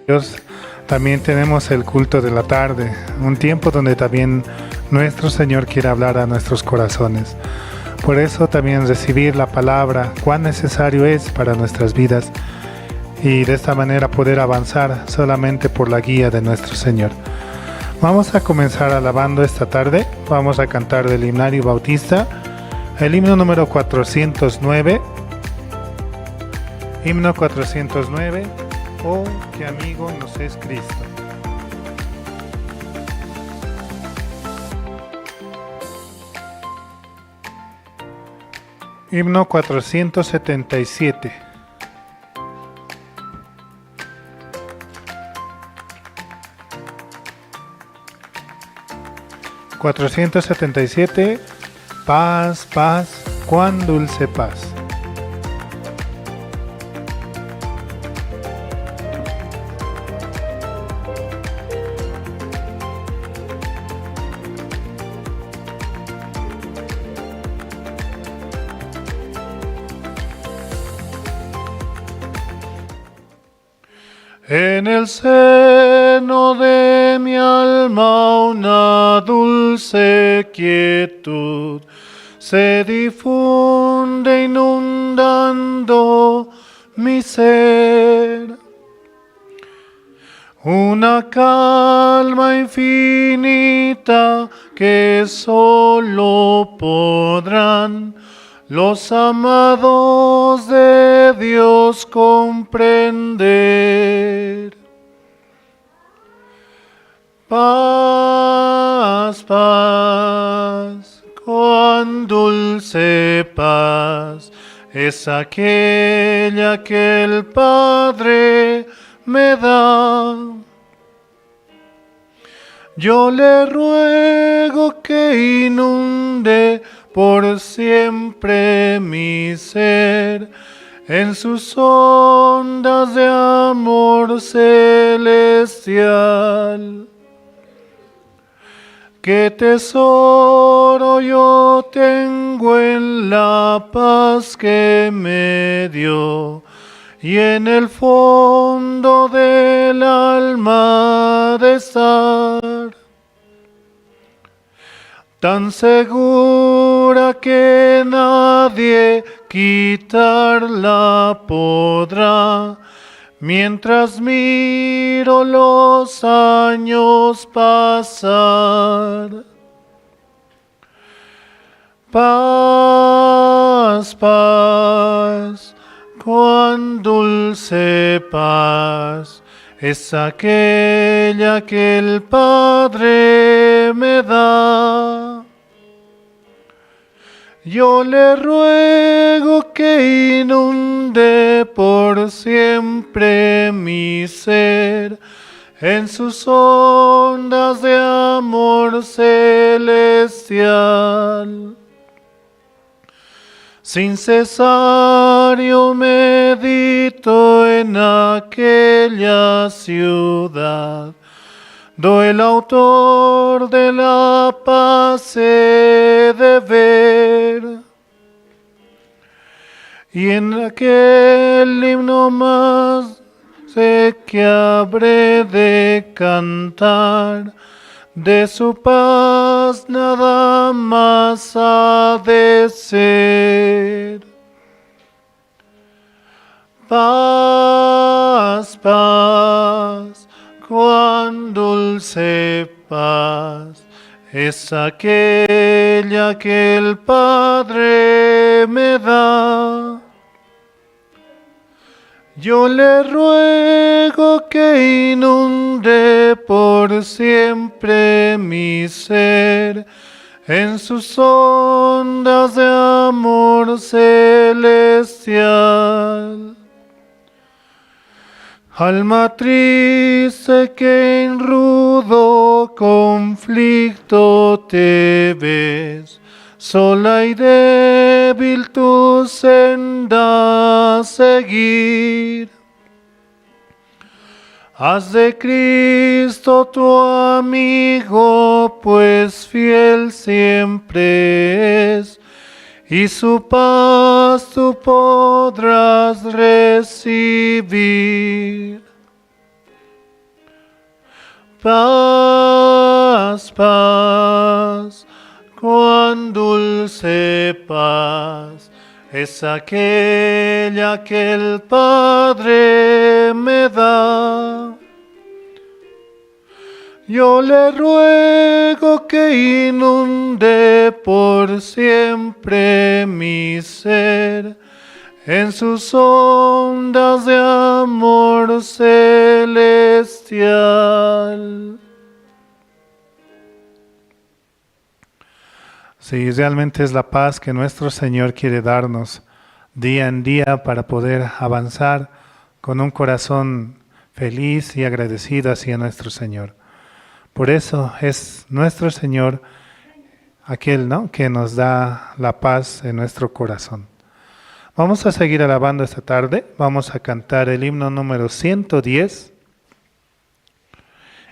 Dios, también tenemos el culto de la tarde, un tiempo donde también nuestro Señor quiere hablar a nuestros corazones. Por eso también recibir la palabra, cuán necesario es para nuestras vidas, y de esta manera poder avanzar solamente por la guía de nuestro Señor. Vamos a comenzar alabando esta tarde. Vamos a cantar del himnario bautista, el himno número 409. Himno 409, oh, qué amigo nos es Cristo. Himno 477. Paz, paz, cuán dulce paz. En el seno de mi alma una dulce quietud se difunde inundando mi ser. Una calma infinita que solo podrán los amados de Dios comprender. Paz, paz, cuán dulce paz es aquella que el Padre me da. Yo le ruego que inunde por siempre mi ser en sus ondas de amor celestial. Qué tesoro yo tengo en la paz que me dio y en el fondo del alma de estar tan segura que nadie quitarla podrá, mientras miro los años pasar. Paz, paz, cuán dulce paz es aquella que el Padre me da. Yo le ruego que inunde por siempre mi ser en sus ondas de amor celestial. Sin cesar yo medito en aquella ciudad, do el autor de la paz he de ver, y en aquel himno más sé que habré de cantar, de su paz nada más ha de ser. Paz, paz, cuán dulce paz es aquella que el Padre me da. Yo le ruego que inunde por siempre mi ser en sus ondas de amor celestial. Alma triste que en rudo conflicto te ves, sola y débil tu senda seguir. Haz de Cristo tu amigo, pues fiel siempre es, y su paz tú podrás recibir. Paz, paz, cuán dulce paz es aquella que el Padre me da. Yo le ruego que inunde por siempre mi ser en sus ondas de amor celestial. Sí, realmente es la paz que nuestro Señor quiere darnos día en día para poder avanzar con un corazón feliz y agradecido hacia nuestro Señor. Por eso es nuestro Señor aquel, ¿no?, que nos da la paz en nuestro corazón. Vamos a seguir alabando esta tarde. Vamos a cantar el himno número 110.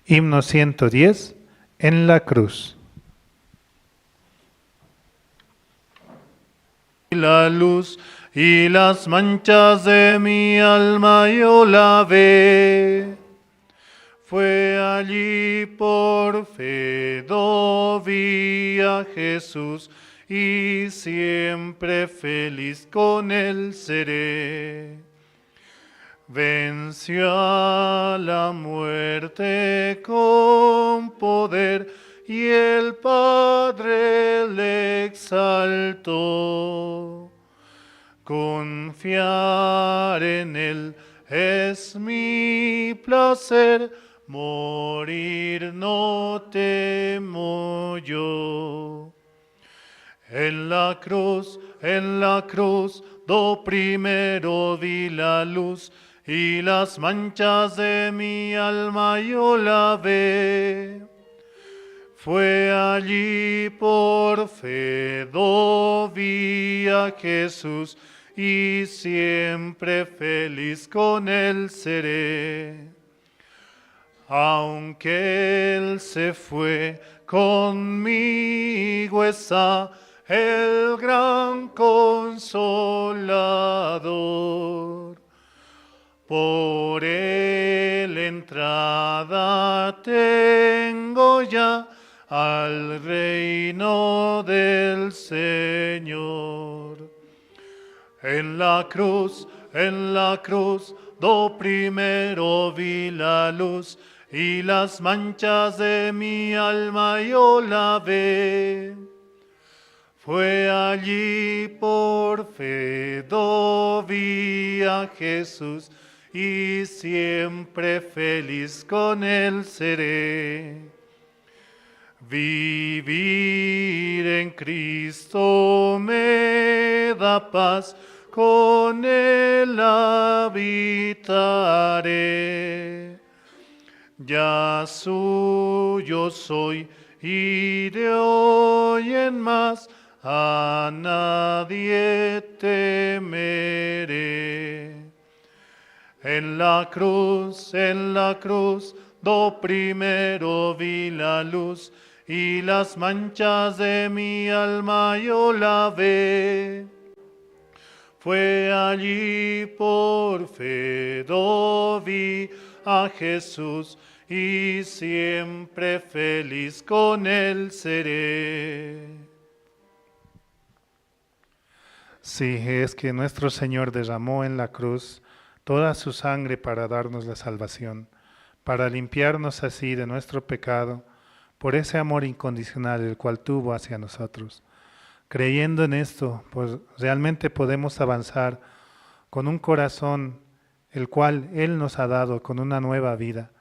Himno 110, en la cruz. La luz y las manchas de mi alma yo lavé. Fue allí por fe vi a Jesús y siempre feliz con él seré. Venció a la muerte con poder y el Padre le exaltó. Confiar en él es mi placer, morir no temo yo. En la cruz, do primero vi la luz, y las manchas de mi alma yo lavé. Fue allí por fe vi a Jesús, y siempre feliz con él seré. Aunque él se fue, conmigo está el gran Consolador. Por él entrada tengo ya al reino del Señor. En la cruz, do primero vi la luz, y las manchas de mi alma yo lavé. Fue allí por fe vi a Jesús, y siempre feliz con él seré. Vivir en Cristo me da paz, con él habitaré. Ya suyo soy, y de hoy en más a nadie temeré. En la cruz, do primero vi la luz, y las manchas de mi alma yo lavé. Fue allí por fe vi a Jesús, y siempre feliz con él seré. Sí, es que nuestro Señor derramó en la cruz toda su sangre para darnos la salvación, para limpiarnos así de nuestro pecado, por ese amor incondicional el cual tuvo hacia nosotros. Creyendo en esto, pues realmente podemos avanzar con un corazón el cual Él nos ha dado, con una nueva vida.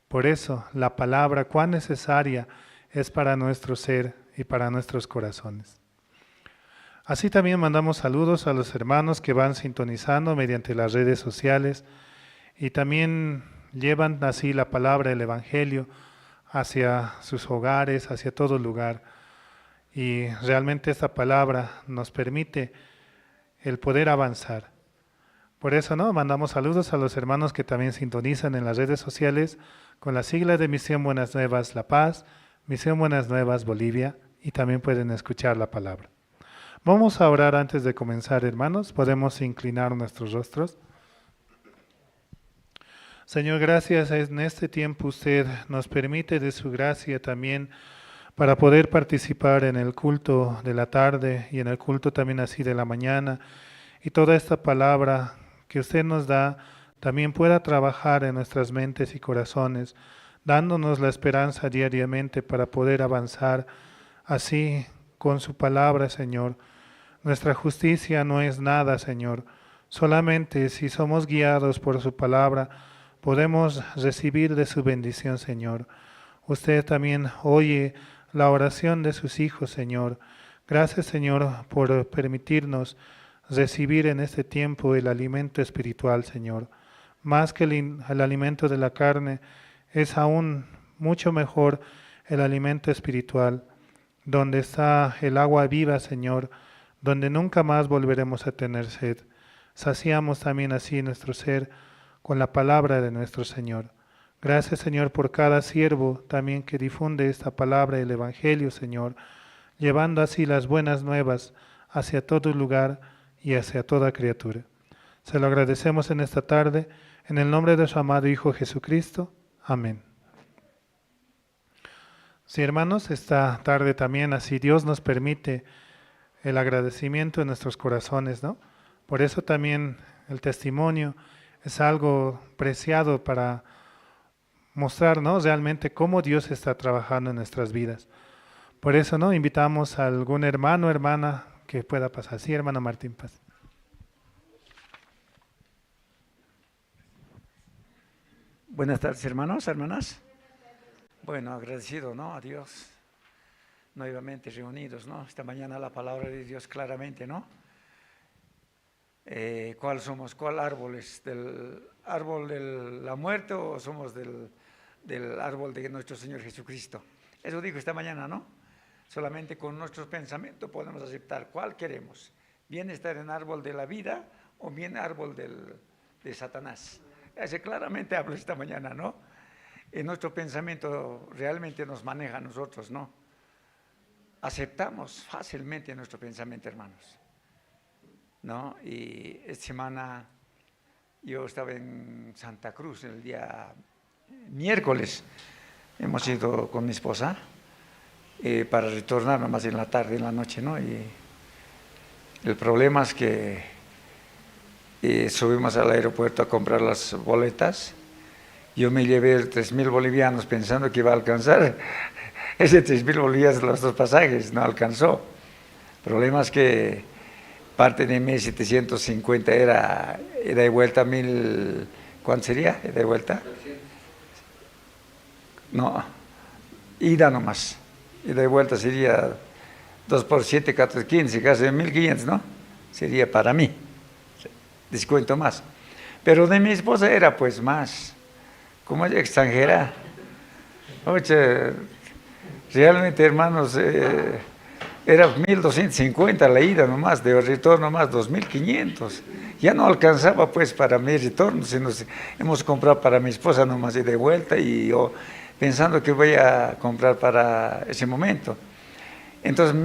Por eso la palabra cuán necesaria es para nuestro ser y para nuestros corazones. Así también mandamos saludos a los hermanos que van sintonizando mediante las redes sociales y también llevan así la palabra, el Evangelio, hacia sus hogares, hacia todo lugar. Y realmente esta palabra nos permite el poder avanzar. Por eso, ¿no?, mandamos saludos a los hermanos que también sintonizan en las redes sociales con la sigla de Misión Buenas Nuevas La Paz, Misión Buenas Nuevas Bolivia, y también pueden escuchar la palabra. Vamos a orar antes de comenzar, hermanos. Podemos inclinar nuestros rostros. Señor, gracias en este tiempo usted nos permite de su gracia también para poder participar en el culto de la tarde y en el culto también así de la mañana, y toda esta palabra que usted nos da también pueda trabajar en nuestras mentes y corazones, dándonos la esperanza diariamente para poder avanzar así con su palabra, Señor. Nuestra justicia no es nada, Señor. Solamente si somos guiados por su palabra, podemos recibir de su bendición, Señor. Usted también oye la oración de sus hijos, Señor. Gracias, Señor, por permitirnos recibir en este tiempo el alimento espiritual, Señor. Más que el alimento de la carne, es aún mucho mejor el alimento espiritual, donde está el agua viva, Señor, donde nunca más volveremos a tener sed. Saciamos también así nuestro ser con la palabra de nuestro Señor. Gracias, Señor, por cada siervo también que difunde esta palabra del Evangelio, Señor, llevando así las buenas nuevas hacia todo lugar y hacia toda criatura. Se lo agradecemos en esta tarde, en el nombre de su amado Hijo Jesucristo. Amén. Sí, hermanos, esta tarde también así Dios nos permite el agradecimiento en nuestros corazones, ¿no? Por eso también el testimonio es algo preciado para mostrar, ¿no?, realmente cómo Dios está trabajando en nuestras vidas. Por eso, ¿no?, invitamos a algún hermano o hermana que pueda pasar. Sí, hermano Martín Paz. Buenas tardes, hermanos, hermanas. Bueno, agradecido, ¿no?, a Dios, nuevamente reunidos, ¿no? Esta mañana la palabra de Dios claramente, ¿no? ¿Cuál somos? ¿Cuál árbol es? ¿Del árbol de la muerte o somos del árbol de nuestro Señor Jesucristo? Eso digo esta mañana, ¿no? Solamente con nuestros pensamientos podemos aceptar cuál queremos. Bien estar en árbol de la vida o bien árbol de Satanás. Ese claramente hablo esta mañana, ¿no? En nuestro pensamiento realmente nos maneja a nosotros, ¿no? Aceptamos fácilmente nuestro pensamiento, hermanos, ¿no? Y esta semana yo estaba en Santa Cruz el día miércoles. Hemos ido con mi esposa para retornar nomás en la tarde, en la noche, ¿no? Y el problema es que subimos al aeropuerto a comprar las boletas. Yo me llevé 3,000 bolivianos pensando que iba a alcanzar ese 3,000 bolivianos los dos pasajes, no alcanzó. El problema es que parte de 1,750 era de vuelta 1,000, ¿cuánto sería? ¿De vuelta? No, ida nomás. Y de vuelta sería 2 por 7, 14, 15, casi 1,500, ¿no? Sería para mí, descuento más. Pero de mi esposa era pues más, como ella extranjera. Oye, realmente, hermanos, era 1,250 la ida nomás, de retorno más 2,500. Ya no alcanzaba pues para mi retorno, sino hemos comprado para mi esposa nomás y de vuelta, y yo pensando que voy a comprar para ese momento. Entonces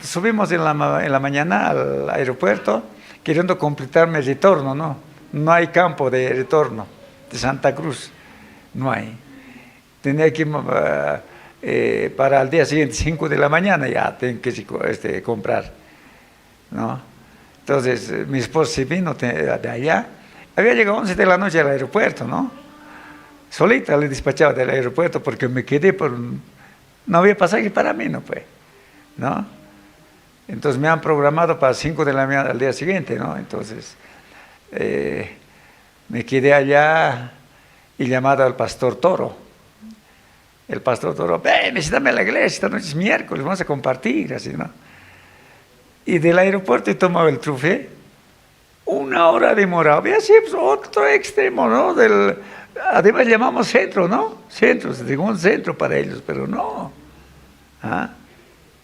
subimos en la mañana al aeropuerto queriendo completar mi retorno, ¿no? No hay campo de retorno de Santa Cruz, no hay. Tenía que para el día siguiente, 5 de la mañana, ya tengo que comprar, ¿no? Entonces mi esposo se vino de allá, había llegado 11 de la noche al aeropuerto, ¿no? Solita le despachaba del aeropuerto porque me quedé no había pasaje para mí, no fue, ¿no? Entonces me han programado para 5 de la mañana al día siguiente, ¿no? Entonces me quedé allá y llamado al pastor Toro. El pastor Toro, visítame a la iglesia, esta noche es miércoles, vamos a compartir, así, ¿no? Y del aeropuerto he tomado el trufe, 1 hora demorado, había siempre otro extremo, ¿no? Además llamamos centro, ¿no? Centro, digo un centro para ellos, pero no. ¿Ah?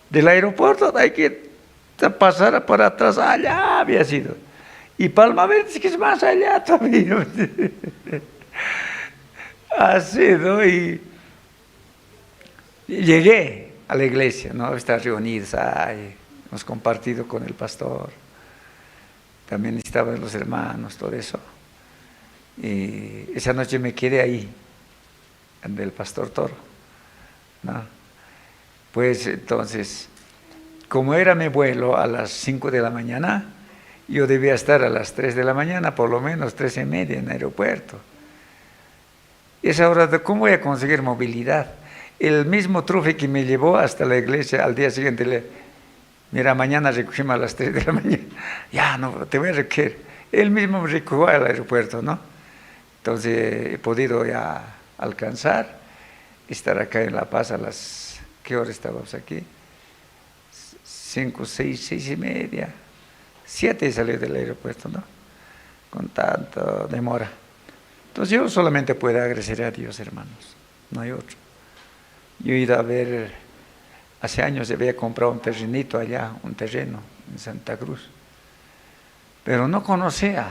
Del aeropuerto hay que pasar por atrás, allá había sido. Y Palma Verde, que es más allá todavía. Así, ¿no? Y llegué a la iglesia, ¿no? Estar reunidos, hemos compartido con el pastor, también estaban los hermanos, todo eso. Y esa noche me quedé ahí, en el Pastor Toro, ¿no? Pues entonces, como era mi vuelo a las 5 de la mañana, yo debía estar a las 3 de la mañana, por lo menos 3:30 en el aeropuerto. Esa hora, ¿cómo voy a conseguir movilidad? El mismo trufe que me llevó hasta la iglesia, al día siguiente mira, mañana recogimos a las 3 de la mañana. Ya, no, te voy a recoger. Él mismo me recogió al aeropuerto, ¿no? Entonces he podido ya alcanzar, estar acá en La Paz a las... ¿Qué hora estábamos aquí? 5, 6, 6:30. 7 salí del aeropuerto, ¿no? Con tanta demora. Entonces yo solamente puedo agradecer a Dios, hermanos. No hay otro. Yo he ido a ver, hace años había comprado un terrenito allá, un terreno en Santa Cruz, pero no conocía.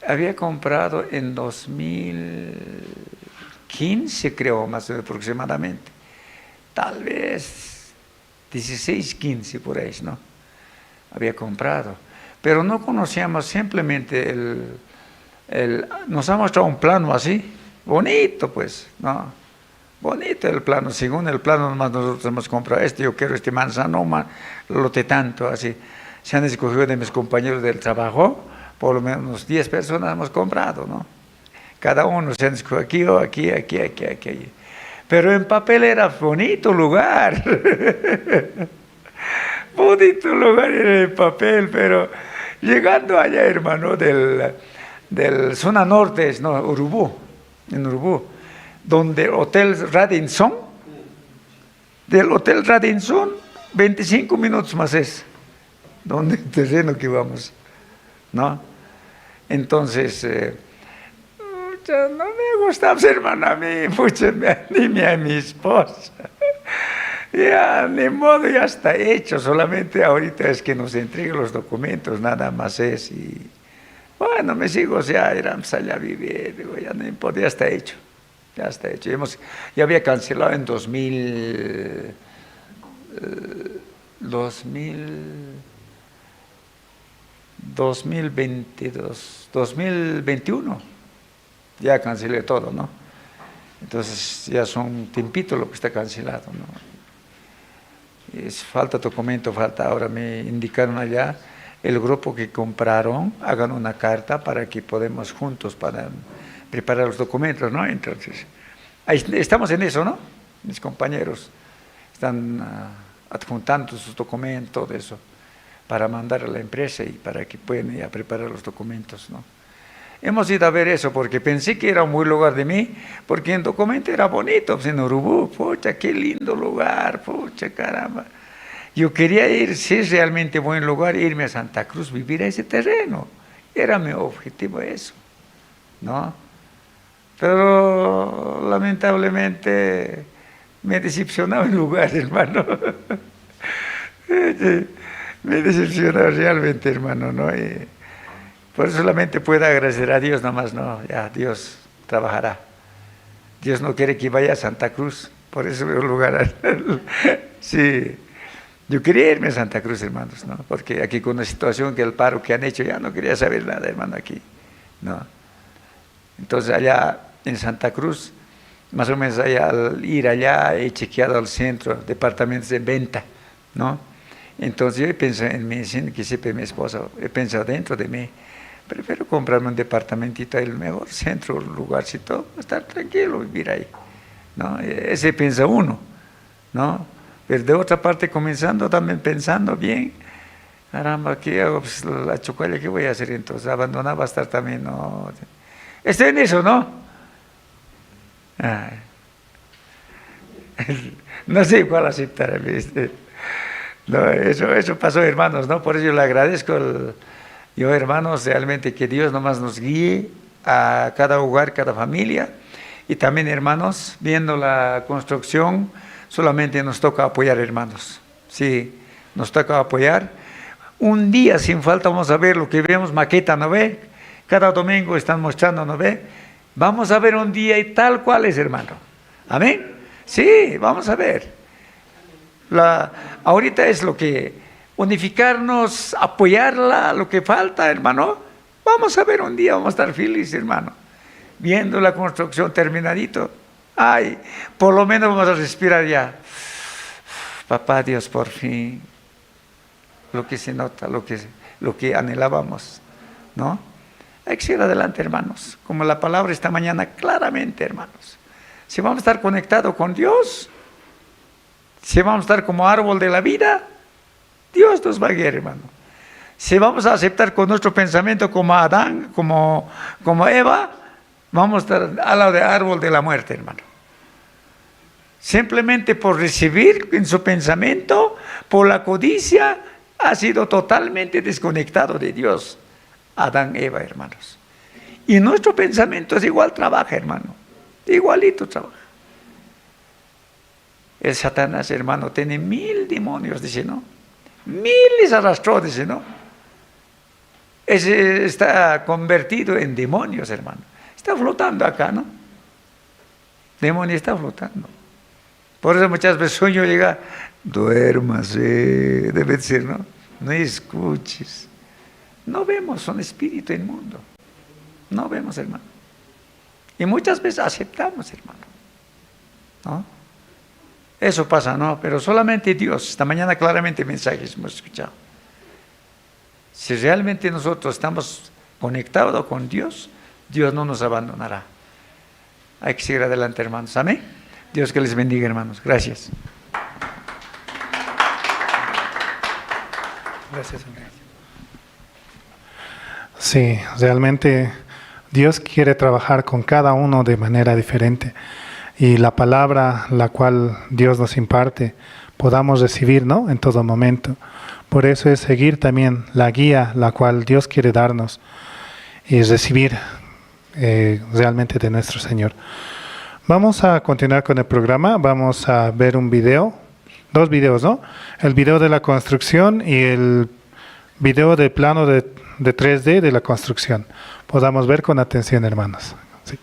Había comprado en 2015, creo, más aproximadamente, tal vez 16, 15 por ahí, ¿no? Había comprado, pero no conocíamos simplemente nos ha mostrado un plano así, bonito pues, ¿no? Bonito el plano, según el plano nomás nosotros hemos comprado yo quiero este manzano, lote tanto, así. Se han escogido de mis compañeros del trabajo, por lo menos 10 personas hemos comprado, ¿no? Cada uno se han escogido aquí, aquí. Pero en papel era bonito lugar. Bonito lugar en el papel, pero llegando allá, hermano, del zona norte, no, en Urubú, donde el Hotel Radisson, del Hotel Radisson, 25 minutos más es, donde el terreno que vamos, ¿no? Entonces, no me gustaba, hermano, a mí, mucho me anime a mi esposa. Ya, ni modo, ya está hecho, solamente ahorita es que nos entreguen los documentos, nada más es, y bueno, mis hijos ya irán allá a vivir, digo, ya no importa, ya está hecho. Ya había cancelado en 2021, ya cancelé todo, ¿no? Entonces ya son un tiempito lo que está cancelado, ¿no? Falta documento, ahora me indicaron allá, el grupo que compraron, hagan una carta para que podamos juntos para preparar los documentos, ¿no? Entonces, ahí estamos en eso, ¿no? Mis compañeros están adjuntando sus documentos, todo eso, para mandar a la empresa y para que puedan ir a preparar los documentos, ¿no? Hemos ido a ver eso porque pensé que era un buen lugar de mí, porque el documento era bonito, pues en Urubú, pucha, qué lindo lugar, pucha, caramba. Yo quería ir, si es realmente buen lugar, irme a Santa Cruz, vivir a ese terreno. Era mi objetivo eso, ¿no? Pero lamentablemente me decepcionaba el lugar, hermano. Me decepcionaba realmente, hermano, ¿no? Por eso solamente puedo agradecer a Dios nomás, no, ya Dios trabajará. Dios no quiere que vaya a Santa Cruz, por eso veo lugar. Sí, yo quería irme a Santa Cruz, hermanos, ¿no? Porque aquí con la situación que el paro que han hecho, ya no quería saber nada, hermano, aquí, ¿no? Entonces allá en Santa Cruz, más o menos allá, al ir allá, he chequeado al centro, departamentos de venta, ¿no? Entonces yo he pensado en mí, que siempre mi esposa, he pensado dentro de mí, prefiero comprarme un departamentito ahí, el mejor centro, lugarcito, estar tranquilo, vivir ahí, ¿no? Ese piensa uno, ¿no? Pero de otra parte, comenzando también pensando bien, caramba, ¿qué hago? Pues la chocualla, ¿qué voy a hacer entonces? Abandonar va a estar también, ¿no? Estoy en eso, ¿no? Ay. No sé cuál aceptar, ¿viste? No, eso pasó, hermanos, ¿no? Por eso yo le agradezco, yo, hermanos, realmente que Dios nomás nos guíe a cada hogar, cada familia, y también, hermanos, viendo la construcción, solamente nos toca apoyar, hermanos. Sí, nos toca apoyar. Un día sin falta vamos a ver lo que vemos, maqueta, ¿no ve? Cada domingo están mostrando, ¿no ve? Vamos a ver un día y tal cual es, hermano. ¿Amén? Sí, vamos a ver. Ahorita es lo que unificarnos, apoyarla, lo que falta, hermano. Vamos a ver un día, vamos a estar felices, hermano, viendo la construcción terminadito. Ay, por lo menos vamos a respirar ya. Papá Dios, por fin, lo que se nota, lo que anhelábamos, ¿no? Hay que seguir adelante, hermanos, como la palabra esta mañana claramente, hermanos. Si vamos a estar conectados con Dios, si vamos a estar como árbol de la vida, Dios nos va a guiar, hermano. Si vamos a aceptar con nuestro pensamiento como Adán, como Eva, vamos a estar al lado del árbol de la muerte, hermano. Simplemente por recibir en su pensamiento, por la codicia, ha sido totalmente desconectado de Dios. Adán, Eva, hermanos. Y nuestro pensamiento es igual, trabaja, hermano. Igualito trabaja. El Satanás, hermano, tiene 1000 demonios, dice, ¿no? 1000 les arrastró, dice, ¿no? Ese está convertido en demonios, hermano. Está flotando acá, ¿no? Demonio está flotando. Por eso muchas veces sueño llega, duérmase, debe ser, ¿no? No escuches. No vemos, son espíritu inmundo. No vemos, hermano. Y muchas veces aceptamos, hermano, ¿no? Eso pasa, ¿no? Pero solamente Dios. Esta mañana claramente mensajes hemos escuchado. Si realmente nosotros estamos conectados con Dios, Dios no nos abandonará. Hay que seguir adelante, hermanos. Amén. Dios que les bendiga, hermanos. Gracias. Gracias, Andrés. Sí, realmente Dios quiere trabajar con cada uno de manera diferente. Y la palabra la cual Dios nos imparte, podamos recibir, ¿no? En todo momento. Por eso es seguir también la guía la cual Dios quiere darnos y recibir realmente de nuestro Señor. Vamos a continuar con el programa. Vamos a ver un video, 2 videos, ¿no? El video de la construcción y el video del plano de 3D de la construcción. Podamos ver con atención, hermanos. Sí.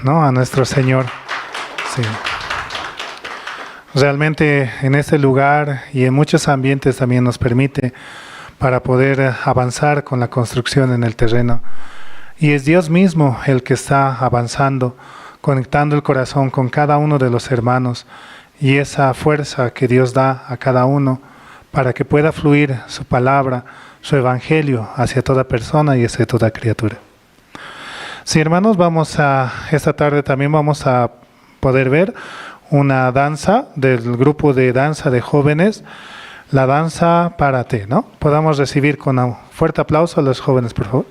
¿no? A nuestro Señor. Sí. Realmente en este lugar y en muchos ambientes también nos permite para poder avanzar con la construcción en el terreno. Y es Dios mismo el que está avanzando, conectando el corazón con cada uno de los hermanos y esa fuerza que Dios da a cada uno para que pueda fluir su palabra, su evangelio hacia toda persona y hacia toda criatura. Sí, hermanos, esta tarde también vamos a poder ver una danza del grupo de danza de jóvenes, la danza Párate, ¿no? Podamos recibir con un fuerte aplauso a los jóvenes, por favor.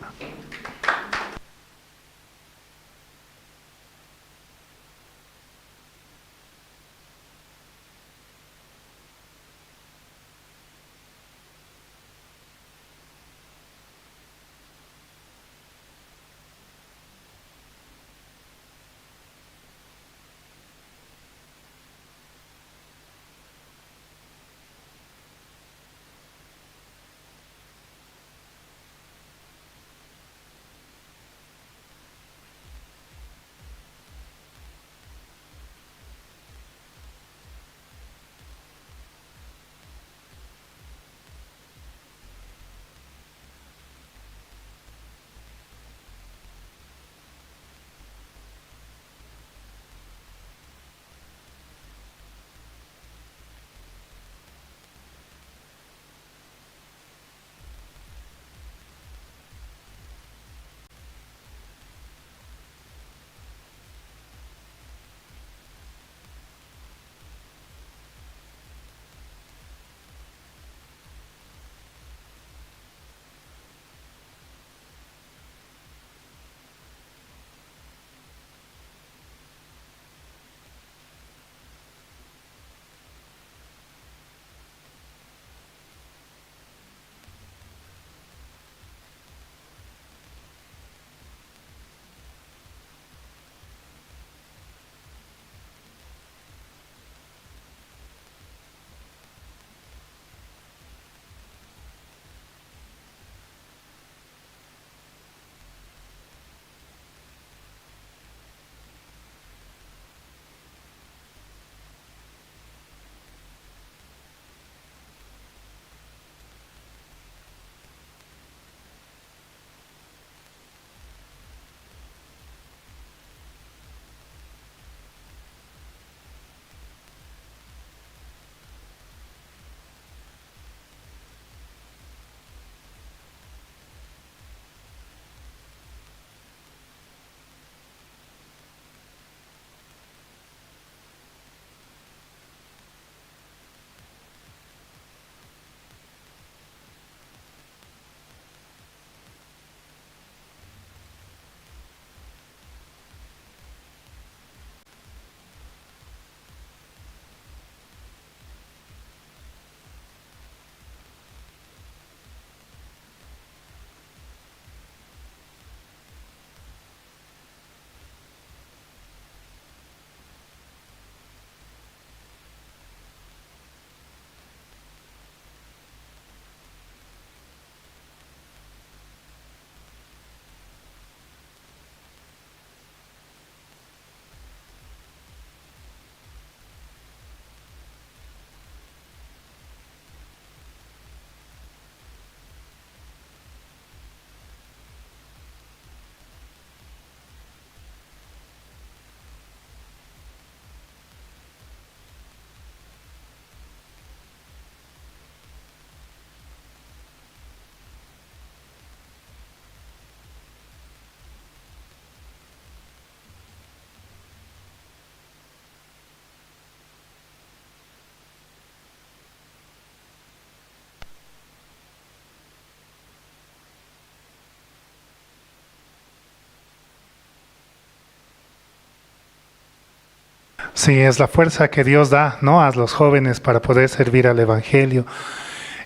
Sí, es la fuerza que Dios da, ¿no? A los jóvenes para poder servir al Evangelio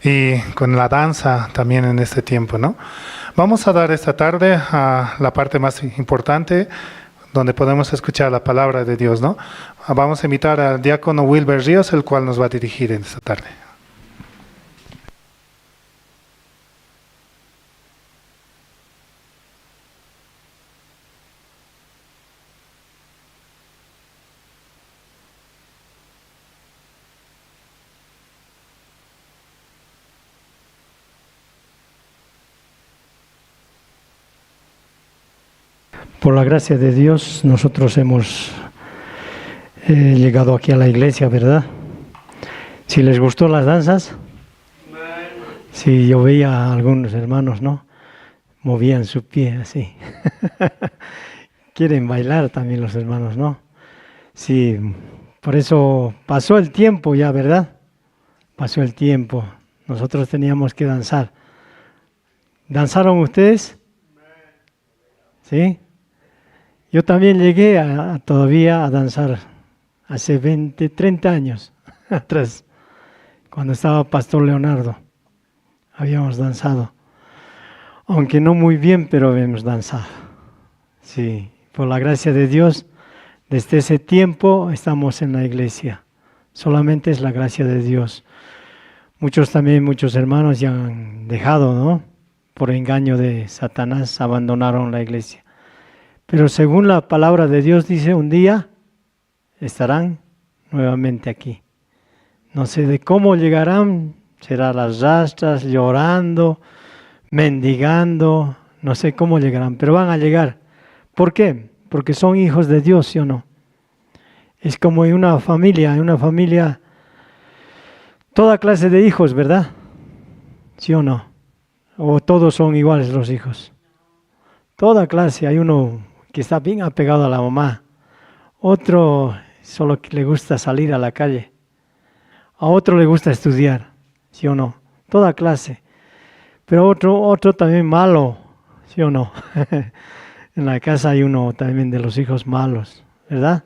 y con la danza también en este tiempo, ¿no? Vamos a dar esta tarde a la parte más importante donde podemos escuchar la palabra de Dios, ¿no? Vamos a invitar al diácono Wilber Ríos, el cual nos va a dirigir en esta tarde. Por la gracia de Dios, nosotros hemos llegado aquí a la iglesia, ¿verdad? Si les gustó las danzas, si yo veía a algunos hermanos, ¿no? Movían su pie así. Quieren bailar también los hermanos, ¿no? Sí, por eso pasó el tiempo ya, ¿verdad? Pasó el tiempo. Nosotros teníamos que danzar. ¿Danzaron ustedes? ¿Sí? Yo también llegué todavía a danzar hace 20, 30 años atrás, cuando estaba Pastor Leonardo. Habíamos danzado. Aunque no muy bien, pero habíamos danzado. Sí, por la gracia de Dios, desde ese tiempo estamos en la iglesia. Solamente es la gracia de Dios. Muchos hermanos ya han dejado, ¿no? Por engaño de Satanás, abandonaron la iglesia. Pero según la palabra de Dios dice, un día estarán nuevamente aquí. No sé de cómo llegarán, será las rastras, llorando, mendigando, no sé cómo llegarán, pero van a llegar. ¿Por qué? Porque son hijos de Dios, ¿sí o no? Es como en una familia, toda clase de hijos, ¿verdad? ¿Sí o no? ¿O todos son iguales los hijos? Toda clase, hay uno que está bien apegado a la mamá, otro solo que le gusta salir a la calle, a otro le gusta estudiar, ¿sí o no? Toda clase. Pero otro también malo, ¿sí o no? En la casa hay uno también de los hijos malos, ¿verdad?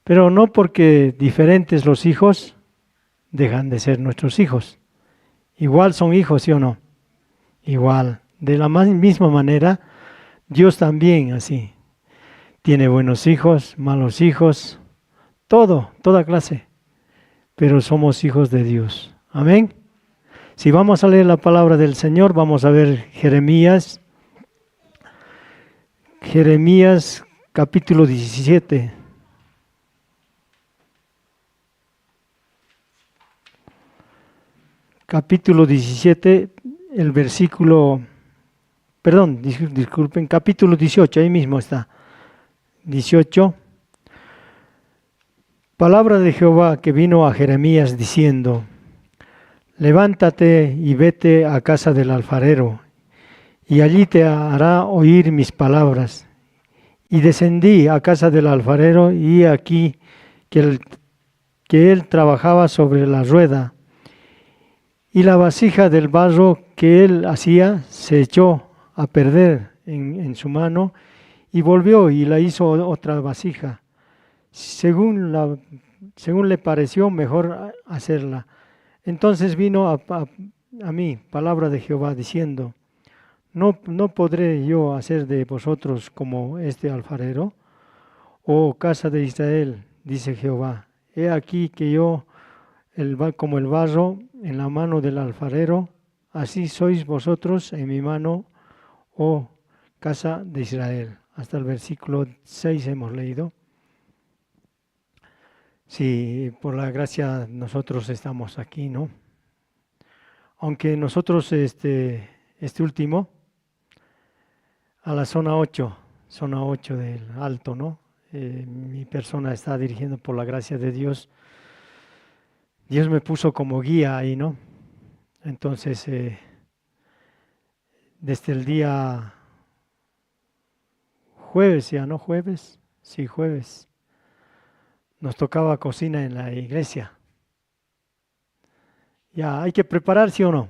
Pero no porque diferentes los hijos dejan de ser nuestros hijos. Igual son hijos, ¿sí o no? Igual. De la misma manera, Dios también así. Tiene buenos hijos, malos hijos, toda clase. Pero somos hijos de Dios. Amén. Si vamos a leer la palabra del Señor, vamos a ver Jeremías capítulo 17. Capítulo 17, el versículo, disculpen, capítulo 18, ahí mismo está. 18. Palabra de Jehová que vino a Jeremías diciendo: levántate y vete a casa del alfarero, y allí te hará oír mis palabras. Y descendí a casa del alfarero, y aquí que él trabajaba sobre la rueda, y la vasija del barro que él hacía se echó a perder en su mano, y volvió y la hizo otra vasija, según le pareció mejor hacerla. Entonces vino a mí palabra de Jehová diciendo: ¿No podré yo hacer de vosotros como este alfarero? Oh casa de Israel, dice Jehová, he aquí que yo, como el barro en la mano del alfarero, así sois vosotros en mi mano, oh casa de Israel. Hasta el versículo 6 hemos leído. Sí, por la gracia nosotros estamos aquí, ¿no? Aunque nosotros este último, a la zona 8 del Alto, ¿no? Mi persona está dirigiendo por la gracia de Dios. Dios me puso como guía ahí, ¿no? Entonces, desde el día jueves, ya, ¿no? Jueves, sí, jueves, nos tocaba cocina en la iglesia. Ya, hay que preparar, ¿sí o no?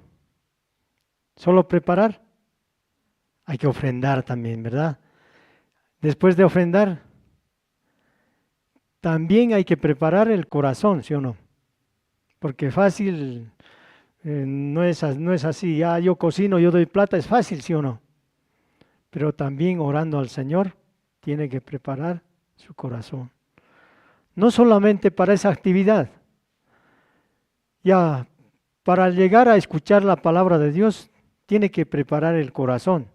¿Solo preparar? Hay que ofrendar también, ¿verdad? Después de ofrendar, también hay que preparar el corazón, ¿sí o no? Porque fácil no es así, ya yo cocino, yo doy plata, es fácil, ¿sí o no? Pero también orando al Señor, tiene que preparar su corazón. No solamente para esa actividad, ya para llegar a escuchar la palabra de Dios, tiene que preparar el corazón,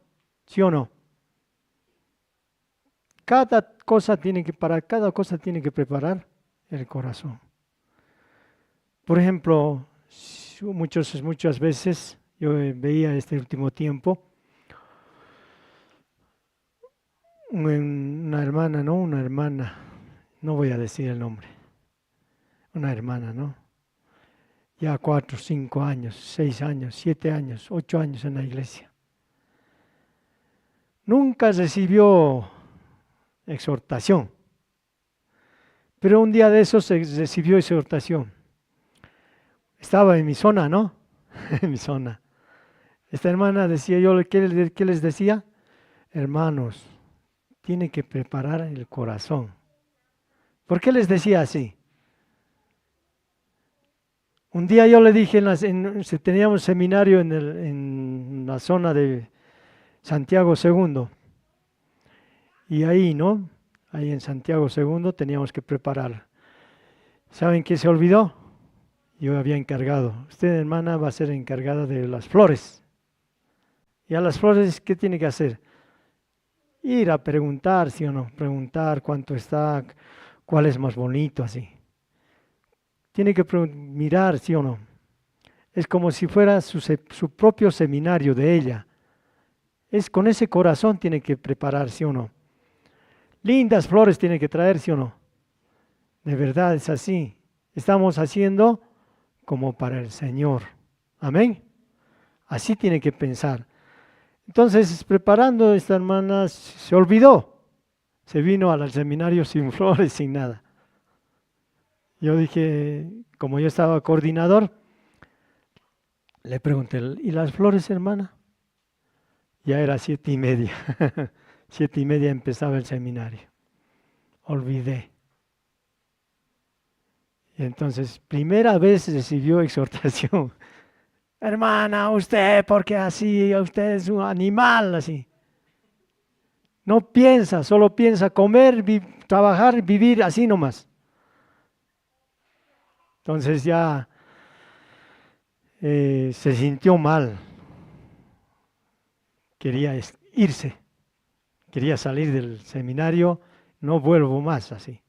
¿sí o no? Para cada cosa tiene que preparar el corazón. Por ejemplo, muchas veces yo veía este último tiempo una hermana, ¿no? Una hermana, no voy a decir el nombre, una hermana, ¿no? Ya 4, 5 años, 6 años, 7 años, 8 años en la iglesia. Nunca recibió exhortación, pero un día de esos recibió exhortación. Estaba en mi zona, ¿no? En mi zona. Esta hermana decía, ¿qué les decía? Hermanos, tiene que preparar el corazón. ¿Por qué les decía así? Un día yo le dije, teníamos seminario en la zona de Santiago II, y ahí, ¿no? Ahí en Santiago II teníamos que preparar. ¿Saben qué se olvidó? Yo había encargado. Usted, hermana, va a ser encargada de las flores. Y a las flores, ¿qué tiene que hacer? Ir a preguntar, ¿sí o no? Preguntar cuánto está, cuál es más bonito, así. Tiene que mirar, ¿sí o no? Es como si fuera su propio seminario de ella. Es con ese corazón tiene que preparar, ¿sí o no? Lindas flores tiene que traer, ¿sí o no? De verdad es así. Estamos haciendo como para el Señor. Amén. Así tiene que pensar. Entonces, preparando, esta hermana se olvidó. Se vino al seminario sin flores, sin nada. Yo dije, como yo estaba coordinador, le pregunté, ¿y las flores, hermana? Ya era 7:30. 7:30 empezaba el seminario. Olvidé. Y entonces, primera vez recibió exhortación. Hermana, usted, ¿por qué así? Usted es un animal, así. No piensa, solo piensa comer, trabajar, vivir así nomás. Entonces ya se sintió mal. Quería irse. Quería salir del seminario. No vuelvo más así.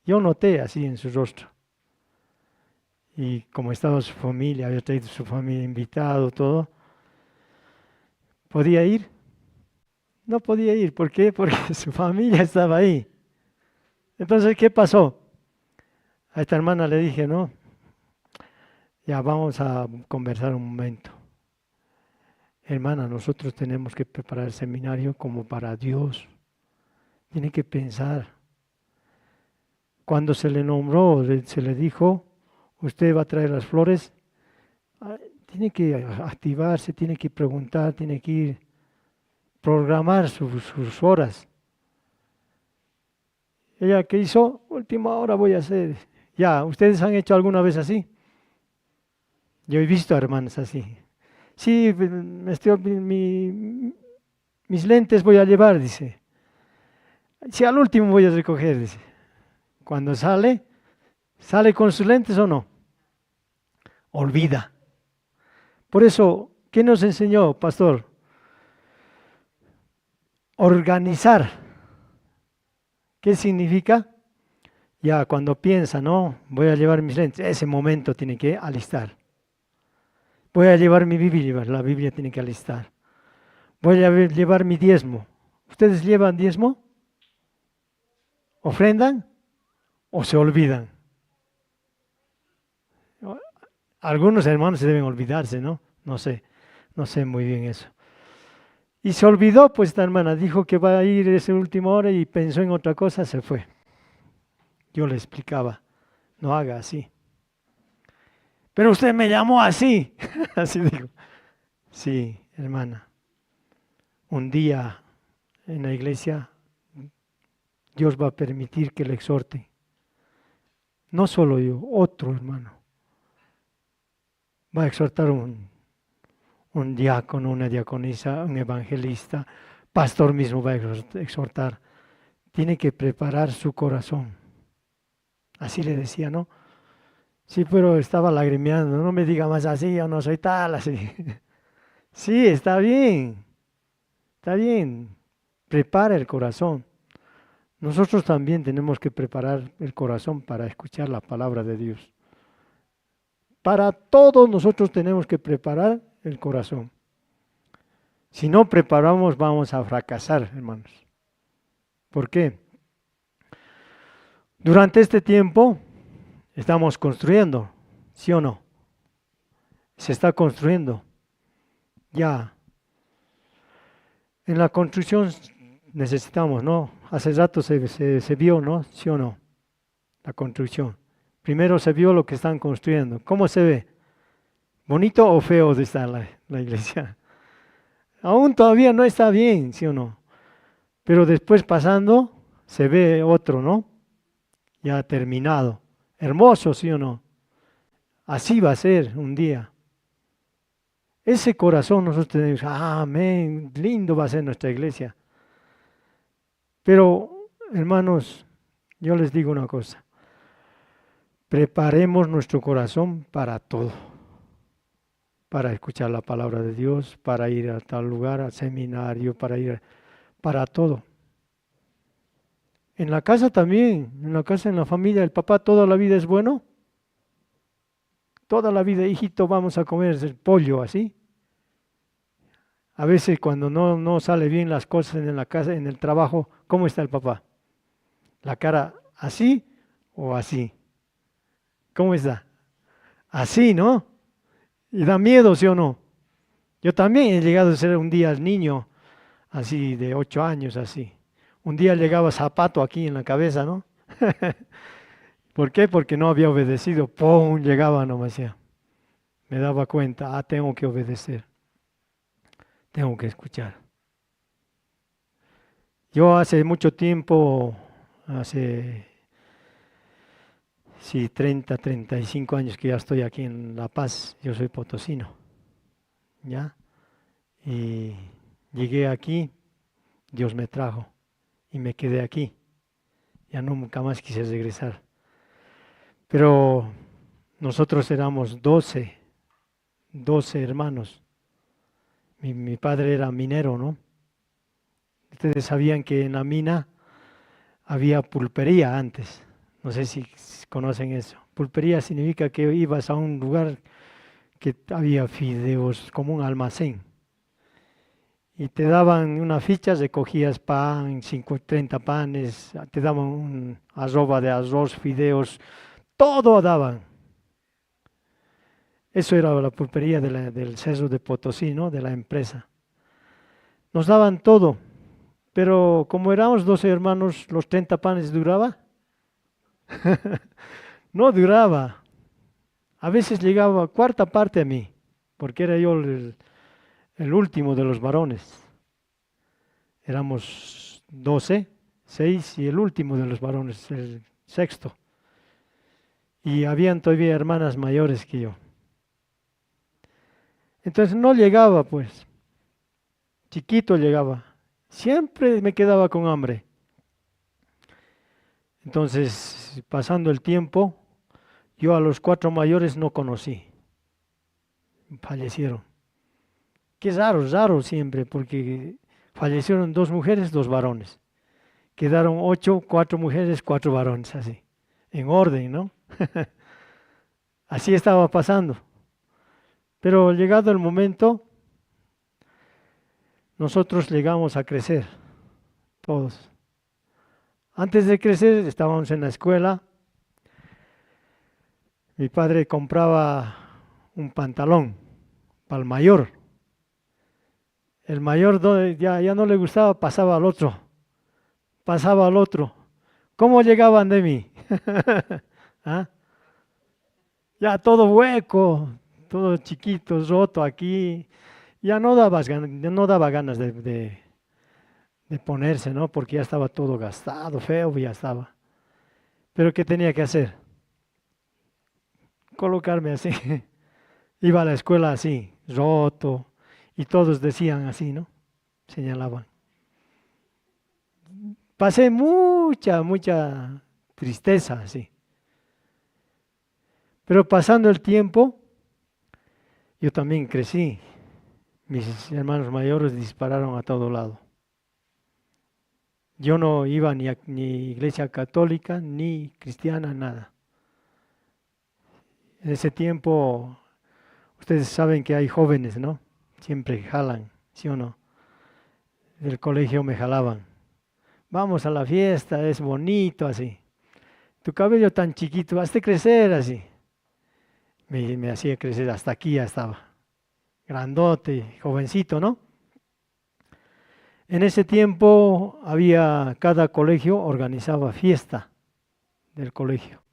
Yo noté así en su rostro. Y como estaba su familia, había traído su familia invitado, todo. ¿Podía ir? No podía ir. ¿Por qué? Porque su familia estaba ahí. Entonces, ¿qué pasó? A esta hermana le dije, no, ya vamos a conversar un momento. Hermana, nosotros tenemos que preparar el seminario como para Dios. Tiene que pensar. Cuando se le nombró, se le dijo, usted va a traer las flores, tiene que activarse, tiene que preguntar, tiene que ir, programar sus horas. Ella, ¿qué hizo? Última hora voy a hacer. Ya, ¿ustedes han hecho alguna vez así? Yo he visto hermanos así. Sí, mis lentes voy a llevar, dice. Sí, al último voy a recoger, dice. Cuando sale con sus lentes o no. Olvida. Por eso, ¿qué nos enseñó, pastor? Organizar. ¿Qué significa? Ya cuando piensa, no, voy a llevar mis lentes, ese momento tiene que alistar. Voy a llevar mi Biblia, la Biblia tiene que alistar. Voy a llevar mi diezmo. ¿Ustedes llevan diezmo? ¿Ofrendan? ¿O se olvidan? Algunos hermanos se deben olvidarse, ¿no? No sé muy bien eso. Y se olvidó, pues esta hermana dijo que va a ir esa última hora y pensó en otra cosa, se fue. Yo le explicaba, no haga así. Pero usted me llamó así. Así digo. Sí, hermana. Un día en la iglesia Dios va a permitir que le exhorte. No solo yo, otro hermano. Va a exhortar un diácono, una diaconisa, un evangelista, pastor mismo va a exhortar. Tiene que preparar su corazón. Así le decía, ¿no? Sí, pero estaba lagrimeando, no me diga más así, yo no soy tal, así. Sí, está bien, prepara el corazón. Nosotros también tenemos que preparar el corazón para escuchar la palabra de Dios. Para todos nosotros tenemos que preparar el corazón. Si no preparamos, vamos a fracasar, hermanos. ¿Por qué? Durante este tiempo estamos construyendo, ¿sí o no? Se está construyendo. Ya. En la construcción necesitamos, ¿no? Hace rato se vio, ¿no? ¿Sí o no? La construcción. Primero se vio lo que están construyendo. ¿Cómo se ve? ¿Bonito o feo está la iglesia? Aún todavía no está bien, ¿sí o no? Pero después pasando se ve otro, ¿no? Ya terminado. Hermoso, ¿sí o no? Así va a ser un día. Ese corazón nosotros tenemos, amén, lindo va a ser nuestra iglesia. Pero, hermanos, yo les digo una cosa. Preparemos nuestro corazón para todo. Para escuchar la palabra de Dios, para ir a tal lugar, al seminario, para todo. En la casa también, en la casa, en la familia, el papá toda la vida es bueno. Toda la vida, hijito, vamos a comer el pollo, así. A veces cuando no sale bien las cosas en la casa, en el trabajo, ¿cómo está el papá? ¿La cara así o así? ¿Cómo está? Así, ¿no? Y da miedo, ¿sí o no? Yo también he llegado a ser un día niño, así de 8 años, así. Un día llegaba zapato aquí en la cabeza, ¿no? ¿Por qué? Porque no había obedecido. ¡Pum! Llegaba nomás ya. Me daba cuenta, tengo que obedecer. Tengo que escuchar. Yo hace mucho tiempo, hace 35 años que ya estoy aquí en La Paz, yo soy potosino, ¿ya? Y llegué aquí, Dios me trajo y me quedé aquí. Ya nunca más quise regresar. Pero nosotros éramos 12 hermanos. Mi padre era minero, ¿no? Ustedes sabían que en la mina había pulpería antes. No sé si conocen eso. Pulpería significa que ibas a un lugar que había fideos, como un almacén. Y te daban una ficha, recogías pan, 30 panes, te daban un arroba de arroz, fideos, todo daban. Eso era la pulpería del Cerro de Potosí, ¿no? De la empresa. Nos daban todo, pero como éramos 12 hermanos, los 30 panes duraba. No duraba. A veces llegaba cuarta parte a mí, porque era yo el último de los varones. Éramos 12, 6 y el último de los varones, el sexto. Y habían todavía hermanas mayores que yo. Entonces no llegaba, pues. Chiquito llegaba. Siempre me quedaba con hambre. Entonces, pasando el tiempo, yo a los 4 mayores no conocí. Fallecieron. Qué raro siempre, porque fallecieron 2 mujeres, 2 varones. Quedaron 8, 4 mujeres, 4 varones, así. En orden, ¿no? Así estaba pasando. Pero llegado el momento, nosotros llegamos a crecer, todos. Antes de crecer estábamos en la escuela. Mi padre compraba un pantalón para el mayor. El mayor ya no le gustaba, pasaba al otro. Pasaba al otro. ¿Cómo llegaban de mí? ¿Ah? Ya todo hueco, todo chiquito, roto aquí. Ya no daba ganas de ponerse, ¿no? Porque ya estaba todo gastado, feo ya estaba. Pero ¿qué tenía que hacer? Colocarme así. Iba a la escuela así, roto. Y todos decían así, ¿no? Señalaban. Pasé mucha tristeza así. Pero pasando el tiempo, yo también crecí. Mis hermanos mayores dispararon a todo lado. Yo no iba ni iglesia católica, ni cristiana, nada. En ese tiempo, ustedes saben que hay jóvenes, ¿no? Siempre jalan, ¿sí o no? Del colegio me jalaban. vamos a la fiesta, es bonito así. Tu cabello tan chiquito, hazte crecer así. Me hacía crecer, hasta aquí ya estaba. Grandote, jovencito, ¿no? En ese tiempo cada colegio organizaba fiesta del colegio,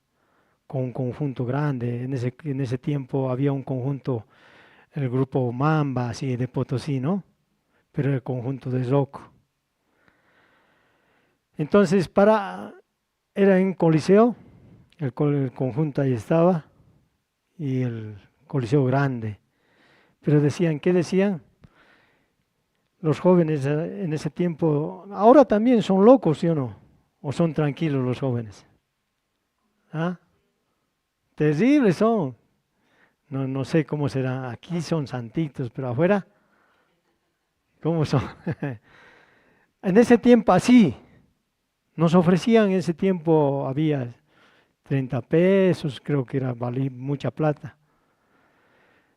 con un conjunto grande. En ese tiempo había un conjunto, el grupo Mamba, así de Potosí, ¿no? Pero el conjunto de rock. Entonces, era en Coliseo, el conjunto ahí estaba, y el Coliseo grande. Pero ¿qué decían? Los jóvenes en ese tiempo, ahora también son locos, ¿sí o no? ¿O son tranquilos los jóvenes? ¿Ah? Terribles son. No sé cómo será. Aquí son santitos, pero afuera, ¿cómo son? En ese tiempo así, nos ofrecían en ese tiempo, había 30 pesos, creo que valía mucha plata.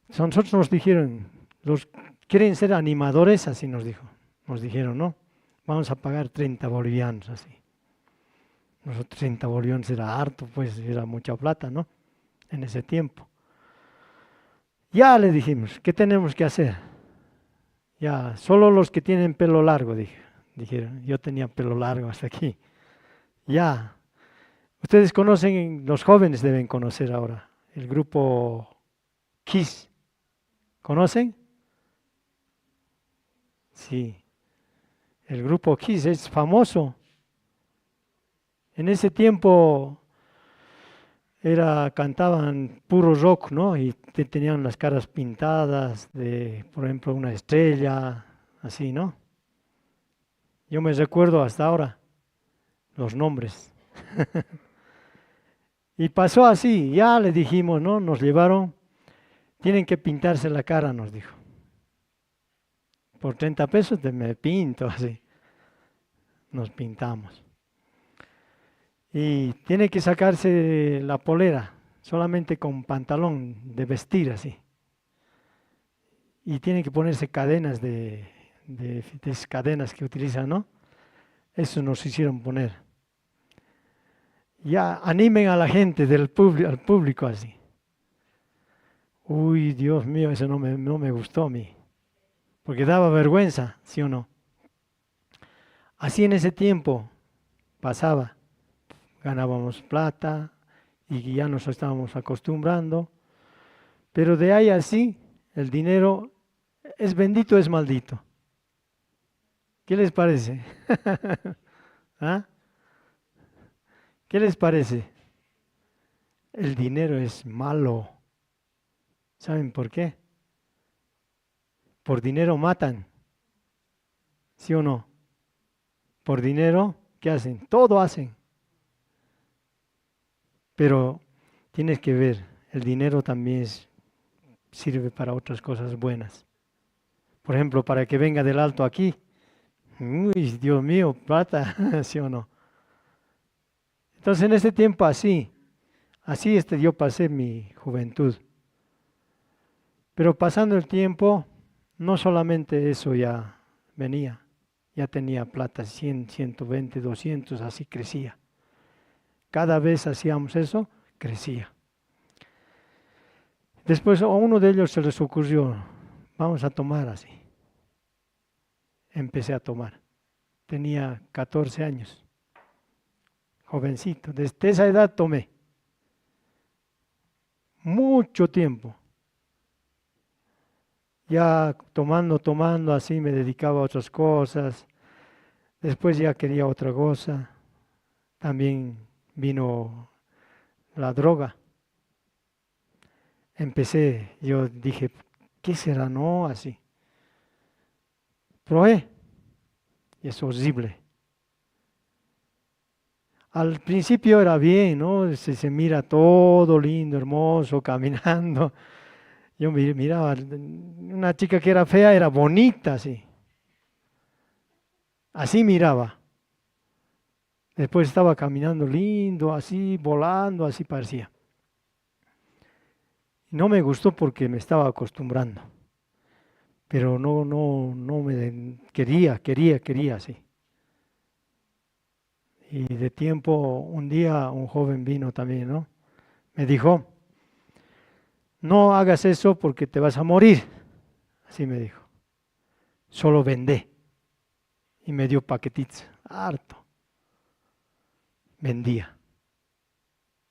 Nosotros nos dijeron, quieren ser animadores, así nos dijeron, ¿no? Vamos a pagar 30 bolivianos, así. Nosotros 30 bolivianos era harto, pues era mucha plata, ¿no? En ese tiempo. Ya le dijimos, ¿qué tenemos que hacer? Ya, solo los que tienen pelo largo, dijeron. Yo tenía pelo largo hasta aquí. Ya. Ustedes conocen, los jóvenes deben conocer ahora, el grupo Kiss. ¿Conocen? Sí. El grupo Kiss es famoso. En ese tiempo cantaban puro rock, ¿no? Y tenían las caras pintadas de, por ejemplo, una estrella, así, ¿no? Yo me recuerdo hasta ahora los nombres. Y pasó así, ya le dijimos, ¿no? Nos llevaron, tienen que pintarse la cara, nos dijo. Por 30 pesos me pinto así. Nos pintamos. Y tiene que sacarse la polera, solamente con pantalón de vestir así. Y tiene que ponerse cadenas de cadenas que utilizan, ¿no? Eso nos hicieron poner. Ya animen a la gente al público así. Uy, Dios mío, eso no me gustó a mí. Porque daba vergüenza, ¿sí o no? Así en ese tiempo pasaba. Ganábamos plata y ya nos estábamos acostumbrando. Pero de ahí así, el dinero es bendito, es maldito. ¿Qué les parece? ¿Ah? ¿Qué les parece? El dinero es malo. ¿Saben por qué? Por dinero matan. ¿Sí o no? Por dinero, ¿qué hacen? Todo hacen. Pero tienes que ver, el dinero también sirve para otras cosas buenas. Por ejemplo, para que venga del alto aquí. Uy, Dios mío, plata, ¿sí o no? Entonces en ese tiempo así yo pasé mi juventud. Pero pasando el tiempo, no solamente eso ya venía, ya tenía plata, 100, 120, 200, así crecía. Cada vez hacíamos eso, crecía. Después a uno de ellos se les ocurrió, vamos a tomar así. Empecé a tomar. Tenía 14 años. Jovencito. Desde esa edad tomé. Mucho tiempo. Ya tomando, así me dedicaba a otras cosas. Después ya quería otra cosa. También vino la droga. Yo dije, ¿qué será? No, así. Probé. Y es horrible. Al principio era bien, ¿no? Se mira todo lindo, hermoso, caminando. Yo miraba, una chica que era fea era bonita, así. Así miraba. Después estaba caminando lindo, así, volando, así parecía. No me gustó porque me estaba acostumbrando. Pero no me quería, así. Y de tiempo, un día un joven vino también, ¿no? Me dijo, no hagas eso porque te vas a morir. Así me dijo. Solo vendé. Y me dio paquetitos, harto. Vendía.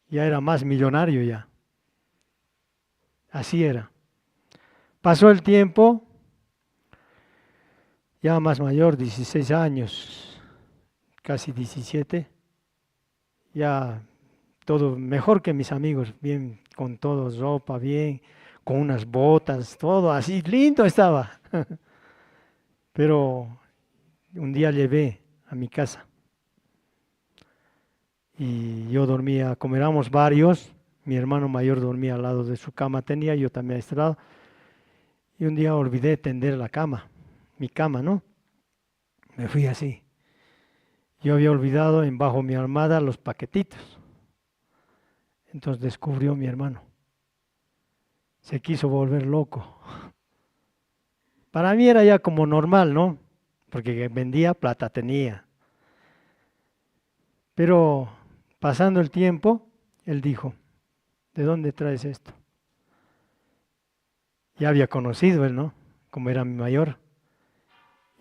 Ya era más millonario ya. Así era. Pasó el tiempo, ya más mayor, 16 años, casi 17, ya todo mejor que mis amigos, bien, con todo, ropa, bien, con unas botas, todo así, lindo estaba. Pero un día llevé a mi casa y yo dormía, como éramos varios, mi hermano mayor dormía al lado de su cama, tenía yo también a este lado, y un día olvidé tender la cama, mi cama, ¿no? Me fui así. Yo había olvidado bajo mi almohada los paquetitos. Entonces descubrió mi hermano. Se quiso volver loco. Para mí era ya como normal, ¿no? Porque vendía, plata tenía. Pero pasando el tiempo, él dijo, ¿de dónde traes esto? Ya había conocido él, ¿no? Como era mi mayor.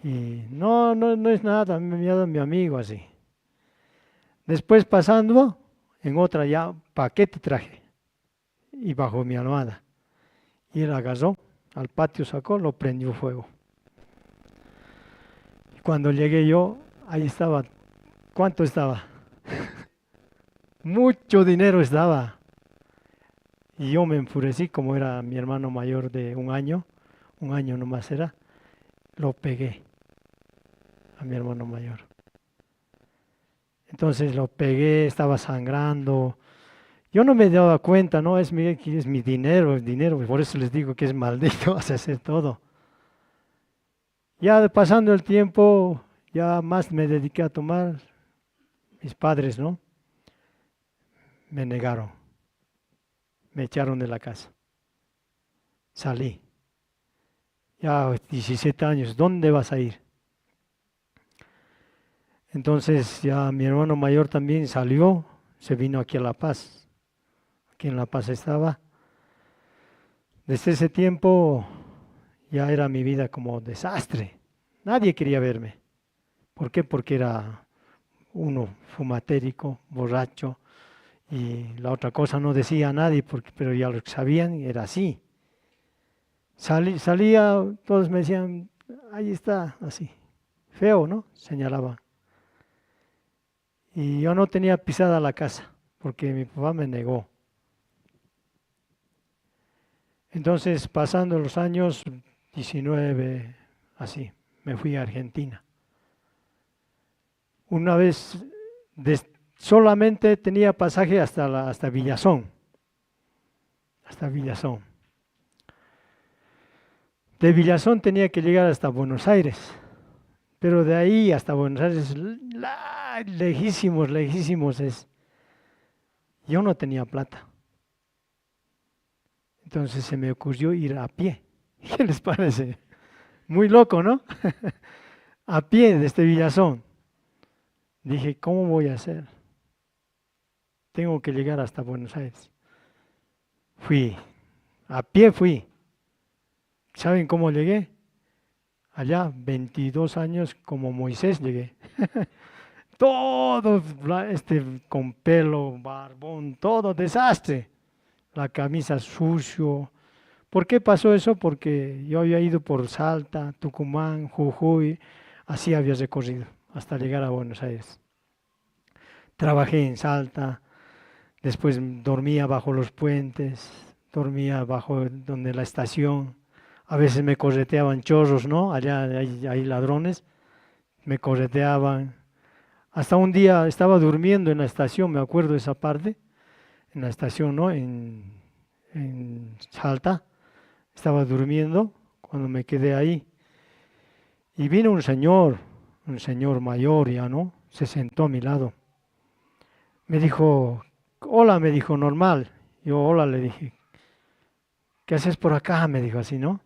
Y no es nada, me ha dado mi amigo así. Después pasando, en otra ya, paquete traje. Y bajo mi almohada. Y él agarró, al patio sacó, lo prendió fuego. Y cuando llegué yo, ahí estaba. ¿Cuánto estaba? Mucho dinero estaba. Y yo me enfurecí, como era mi hermano mayor de un año nomás era, lo pegué a mi hermano mayor. Entonces lo pegué, estaba sangrando. Yo no me daba cuenta, no, es mi dinero, el dinero, por eso les digo que es maldito hacer todo. Ya pasando el tiempo, ya más me dediqué a tomar. Mis padres, ¿no? Me negaron, me echaron de la casa. Salí. Ya 17 años, ¿dónde vas a ir? Entonces ya mi hermano mayor también salió, se vino aquí a La Paz. Aquí en La Paz estaba. Desde ese tiempo ya era mi vida como desastre. Nadie quería verme. ¿Por qué? Porque era uno fumatérico, borracho, y la otra cosa no decía a nadie, pero ya lo sabían, era así. Salía, todos me decían, ahí está, así, feo, ¿no? Señalaban. Y yo no tenía pisada la casa, porque mi papá me negó. Entonces, pasando los años, 19, así, me fui a Argentina. Una vez, solamente tenía pasaje hasta Villazón. Hasta Villazón. De Villazón tenía que llegar hasta Buenos Aires. Pero de ahí hasta Buenos Aires, lejísimos, lejísimos es. Yo no tenía plata. Entonces se me ocurrió ir a pie. ¿Qué les parece? Muy loco, ¿no? A pie desde Villazón. Dije, ¿cómo voy a hacer? Tengo que llegar hasta Buenos Aires. Fui, a pie fui. ¿Saben cómo llegué? Allá, 22 años como Moisés llegué. Todo con pelo, barbón, todo desastre. La camisa sucio. ¿Por qué pasó eso? Porque yo había ido por Salta, Tucumán, Jujuy, así había recorrido hasta llegar a Buenos Aires. Trabajé en Salta, después dormía bajo los puentes, dormía bajo donde la estación. A veces me correteaban chorros, ¿no? Allá hay ladrones, me correteaban. Hasta un día estaba durmiendo en la estación, me acuerdo de esa parte, en la estación, ¿no? En Salta. Estaba durmiendo cuando me quedé ahí. Y vino un señor mayor ya, ¿no? Se sentó a mi lado. Me dijo, hola, me dijo, normal. Yo, hola, le dije. ¿Qué haces por acá? Me dijo así, ¿no?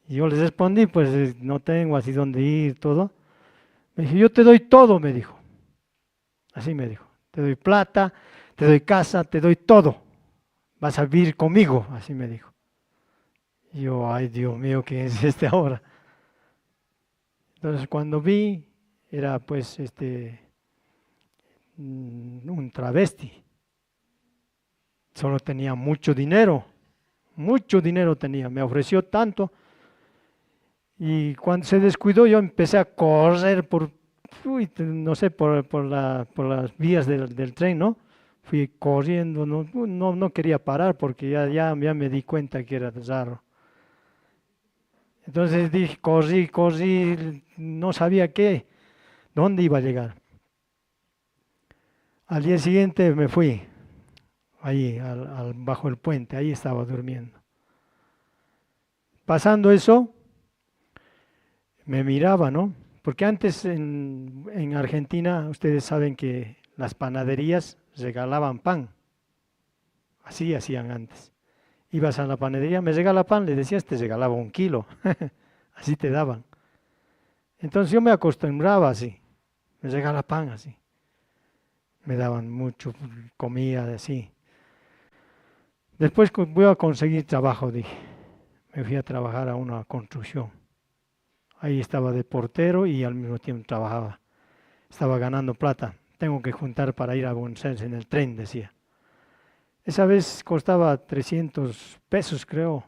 Y yo le respondí, pues no tengo así dónde ir, todo. Me dijo, yo te doy todo, me dijo. Así me dijo. Te doy plata, te doy casa, te doy todo. Vas a vivir conmigo, así me dijo. Y yo, ay Dios mío, ¿qué es este ahora? Entonces cuando vi, era pues un travesti. Solo tenía mucho dinero tenía, me ofreció tanto. Y cuando se descuidó yo empecé a correr no sé, por las vías del tren, ¿no? Fui corriendo, no quería parar porque ya me di cuenta que era raro. Entonces dije, corrí, no sabía dónde iba a llegar. Al día siguiente me fui, ahí, bajo el puente, ahí estaba durmiendo. Pasando eso, me miraba, ¿no? Porque antes en Argentina, ustedes saben que las panaderías regalaban pan. Así hacían antes. Ibas a la panadería, me regala pan, le decías, te regalaba 1 kilo. Así te daban. Entonces yo me acostumbraba así, me regala pan así. Me daban mucho comida así. Después voy a conseguir trabajo, dije. Me fui a trabajar a una construcción. Ahí estaba de portero y al mismo tiempo trabajaba. Estaba ganando plata. Tengo que juntar para ir a Buenos Aires en el tren, decía. Esa vez costaba 300 pesos, creo,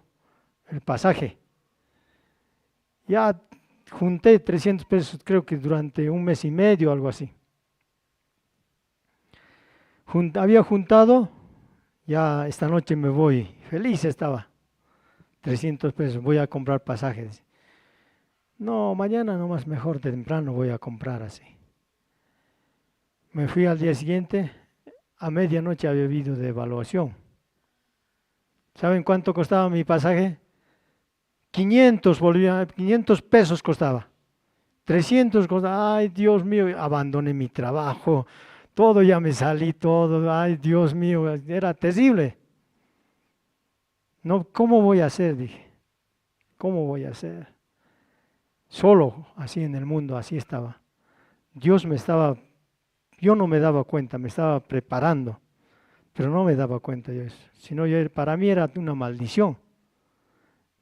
el pasaje. Ya junté 300 pesos, creo que durante 1 mes y medio, algo así. Había juntado, ya esta noche me voy. Feliz estaba. 300 pesos, voy a comprar pasajes. No, mañana nomás mejor temprano voy a comprar así. Me fui al día siguiente, a medianoche había habido de evaluación. ¿Saben cuánto costaba mi pasaje? 500 pesos costaba. 300 costaba. Ay, Dios mío, abandoné mi trabajo. Todo ya me salí, todo. Ay, Dios mío, era terrible. No, ¿cómo voy a hacer? Dije. ¿Cómo voy a hacer? Solo, así en el mundo, así estaba. Yo no me daba cuenta, me estaba preparando, pero no me daba cuenta yo eso. Sino para mí era una maldición.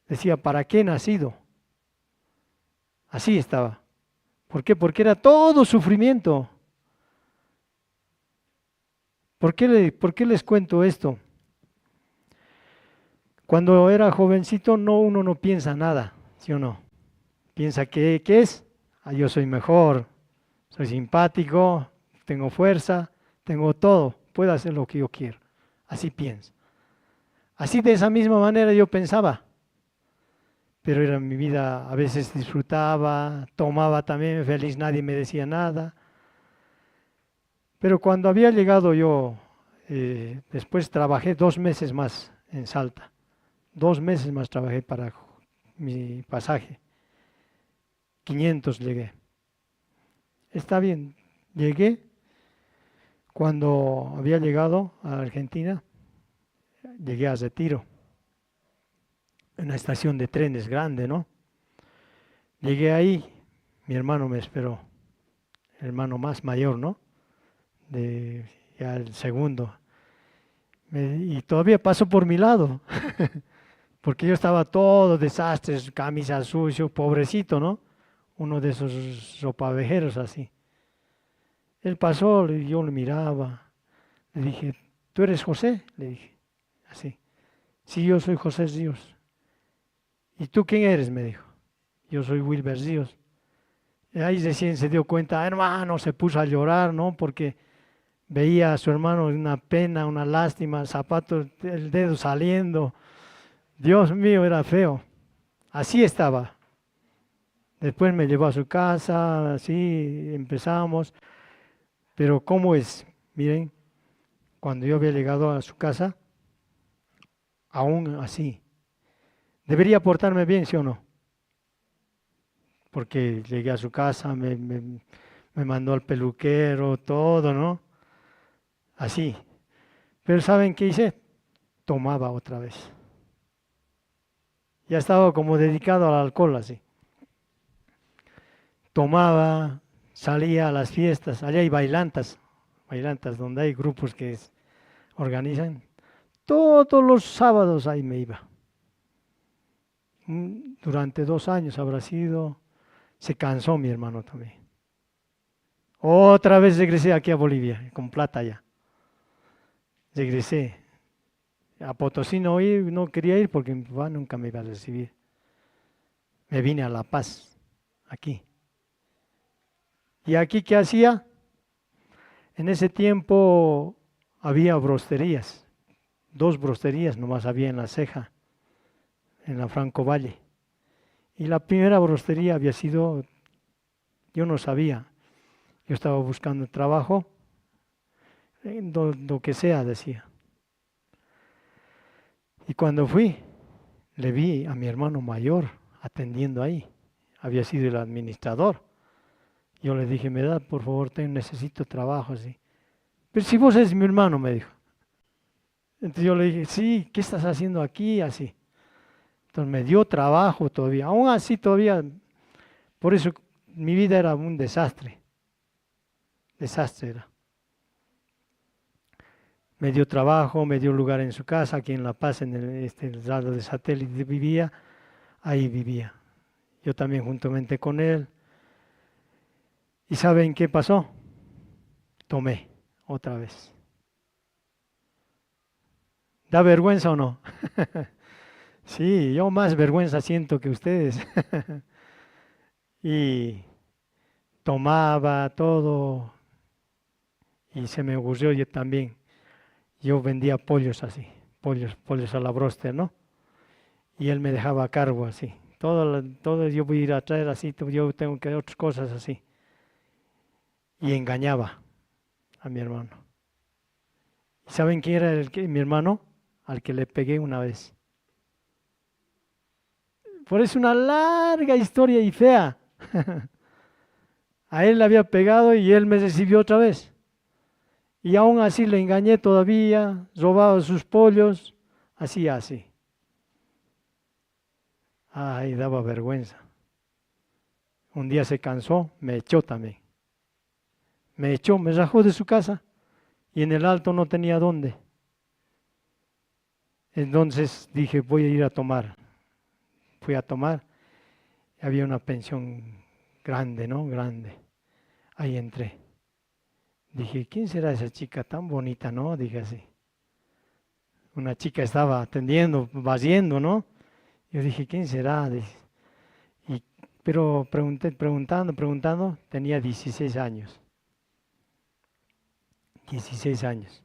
Decía, ¿para qué he nacido? Así estaba. ¿Por qué? Porque era todo sufrimiento. ¿Por qué les cuento esto? Cuando era jovencito, uno no piensa nada, ¿sí o no? Piensa ¿qué es? Yo soy mejor, soy simpático, tengo fuerza, tengo todo, puedo hacer lo que yo quiero. Así pienso. Así de esa misma manera yo pensaba. Pero era mi vida, a veces disfrutaba, tomaba también, feliz, nadie me decía nada. Pero cuando había llegado yo, después trabajé 2 meses más en Salta. 2 meses más trabajé para mi pasaje. 500 llegué. Está bien, llegué. Cuando había llegado a Argentina, llegué a Retiro, una estación de trenes grande, ¿no? Llegué ahí, mi hermano me esperó, el hermano más mayor, ¿no? Ya el segundo. Y todavía pasó por mi lado, porque yo estaba todo desastres, camisa sucio, pobrecito, ¿no? Uno de esos ropavejeros así. Él pasó y yo lo miraba. Le dije, ¿tú eres José? Le dije, así. Sí, yo soy José Ríos. ¿Y tú quién eres? Me dijo. Yo soy Wilber Ríos. Y ahí recién se dio cuenta, hermano, se puso a llorar, ¿no? Porque veía a su hermano una pena, una lástima, el zapato, el dedo saliendo. Dios mío, era feo. Así estaba. Después me llevó a su casa, así empezamos. Pero ¿cómo es? Miren, cuando yo había llegado a su casa, aún así, debería portarme bien, ¿sí o no? Porque llegué a su casa, me mandó al peluquero, todo, ¿no? Así. Pero ¿saben qué hice? Tomaba otra vez. Ya estaba como dedicado al alcohol, así. Tomaba, salía a las fiestas, allá hay bailantas, bailantas, donde hay grupos que organizan. Todos los sábados ahí me iba. Durante 2 años habrá sido. Se cansó mi hermano también. Otra vez regresé aquí a Bolivia, con plata ya. Regresé. A Potosí no quería ir porque mi papá nunca me iba a recibir. Me vine a La Paz, aquí. ¿Y aquí qué hacía? En ese tiempo había brosterías. 2 brosterías nomás había en La Ceja, en la Franco Valle. Y la primera brostería había sido, yo no sabía, yo estaba buscando trabajo, lo que sea, decía. Y cuando fui, le vi a mi hermano mayor atendiendo ahí, había sido el administrador. Yo le dije, me da, por favor, necesito trabajo, así. Pero si vos eres mi hermano, me dijo. Entonces yo le dije, sí, ¿qué estás haciendo aquí? Así. Entonces me dio trabajo todavía, aún así todavía, por eso mi vida era un desastre. Desastre era. Me dio trabajo, me dio lugar en su casa, aquí en La Paz, en el lado de Satélite vivía, ahí vivía. Yo también juntamente con él. ¿Y saben qué pasó? Tomé otra vez. ¿Da vergüenza o no? Sí, yo más vergüenza siento que ustedes. Y tomaba todo y se me ocurrió yo también. Yo vendía pollos así, pollos a la broster, ¿no? Y él me dejaba a cargo así. Todo yo voy a ir a traer así, yo tengo que hacer otras cosas así. Y engañaba a mi hermano. ¿Y saben quién era mi hermano? Al que le pegué una vez. Por eso una larga historia y fea. A él le había pegado y él me recibió otra vez. Y aún así le engañé todavía, robaba sus pollos, así. Ay, daba vergüenza. Un día se cansó, me echó también. Me echó, me rajó de su casa y en el Alto no tenía dónde. Entonces dije, voy a ir a tomar. Fui a tomar, había una pensión grande, ¿no? Grande. Ahí entré. Dije, ¿quién será esa chica tan bonita, no? Dije así. Una chica estaba atendiendo, barriendo, ¿no? Yo dije, ¿quién será? Pero preguntando, tenía 16 años. 16 años.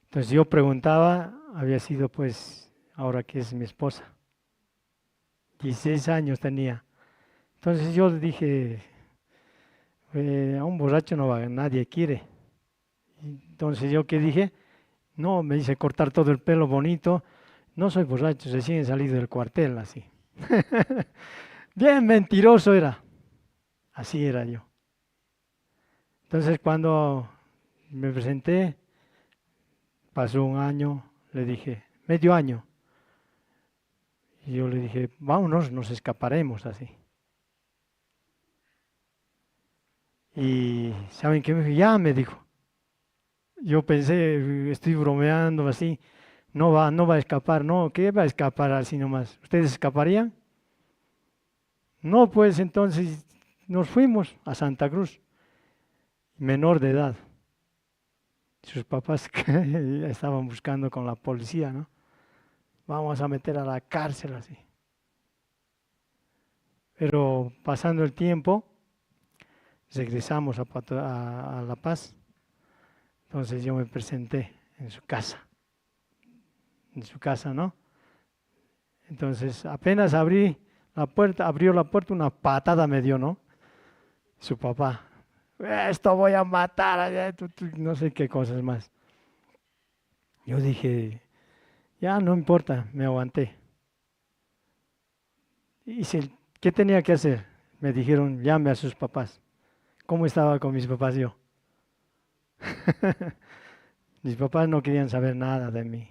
Entonces yo preguntaba, había sido pues, ahora que es mi esposa. 16 años tenía. Entonces yo le dije, a un borracho nadie quiere. Entonces yo qué dije, no, me hice cortar todo el pelo bonito. No soy borracho, recién salido del cuartel, así. Bien mentiroso era. Así era yo. Entonces cuando me presenté, pasó un año, le dije, medio año. Y yo le dije, vámonos, nos escaparemos así. Y ¿saben qué me dijo? Ya me dijo. Yo pensé, estoy bromeando así, no va a escapar, no, ¿qué va a escapar así nomás? ¿Ustedes escaparían? No, pues entonces nos fuimos a Santa Cruz, menor de edad. Sus papás estaban buscando con la policía, ¿no? Vamos a meter a la cárcel así. Pero pasando el tiempo, regresamos a La Paz. Entonces yo me presenté en su casa, ¿no? Entonces apenas abrió la puerta, una patada me dio, ¿no? Su papá, esto voy a matar, no sé qué cosas más. Yo dije, ya no importa, me aguanté. Y ¿qué tenía que hacer? Me dijeron, llame a sus papás. ¿Cómo estaba con mis papás yo? Mis papás no querían saber nada de mí.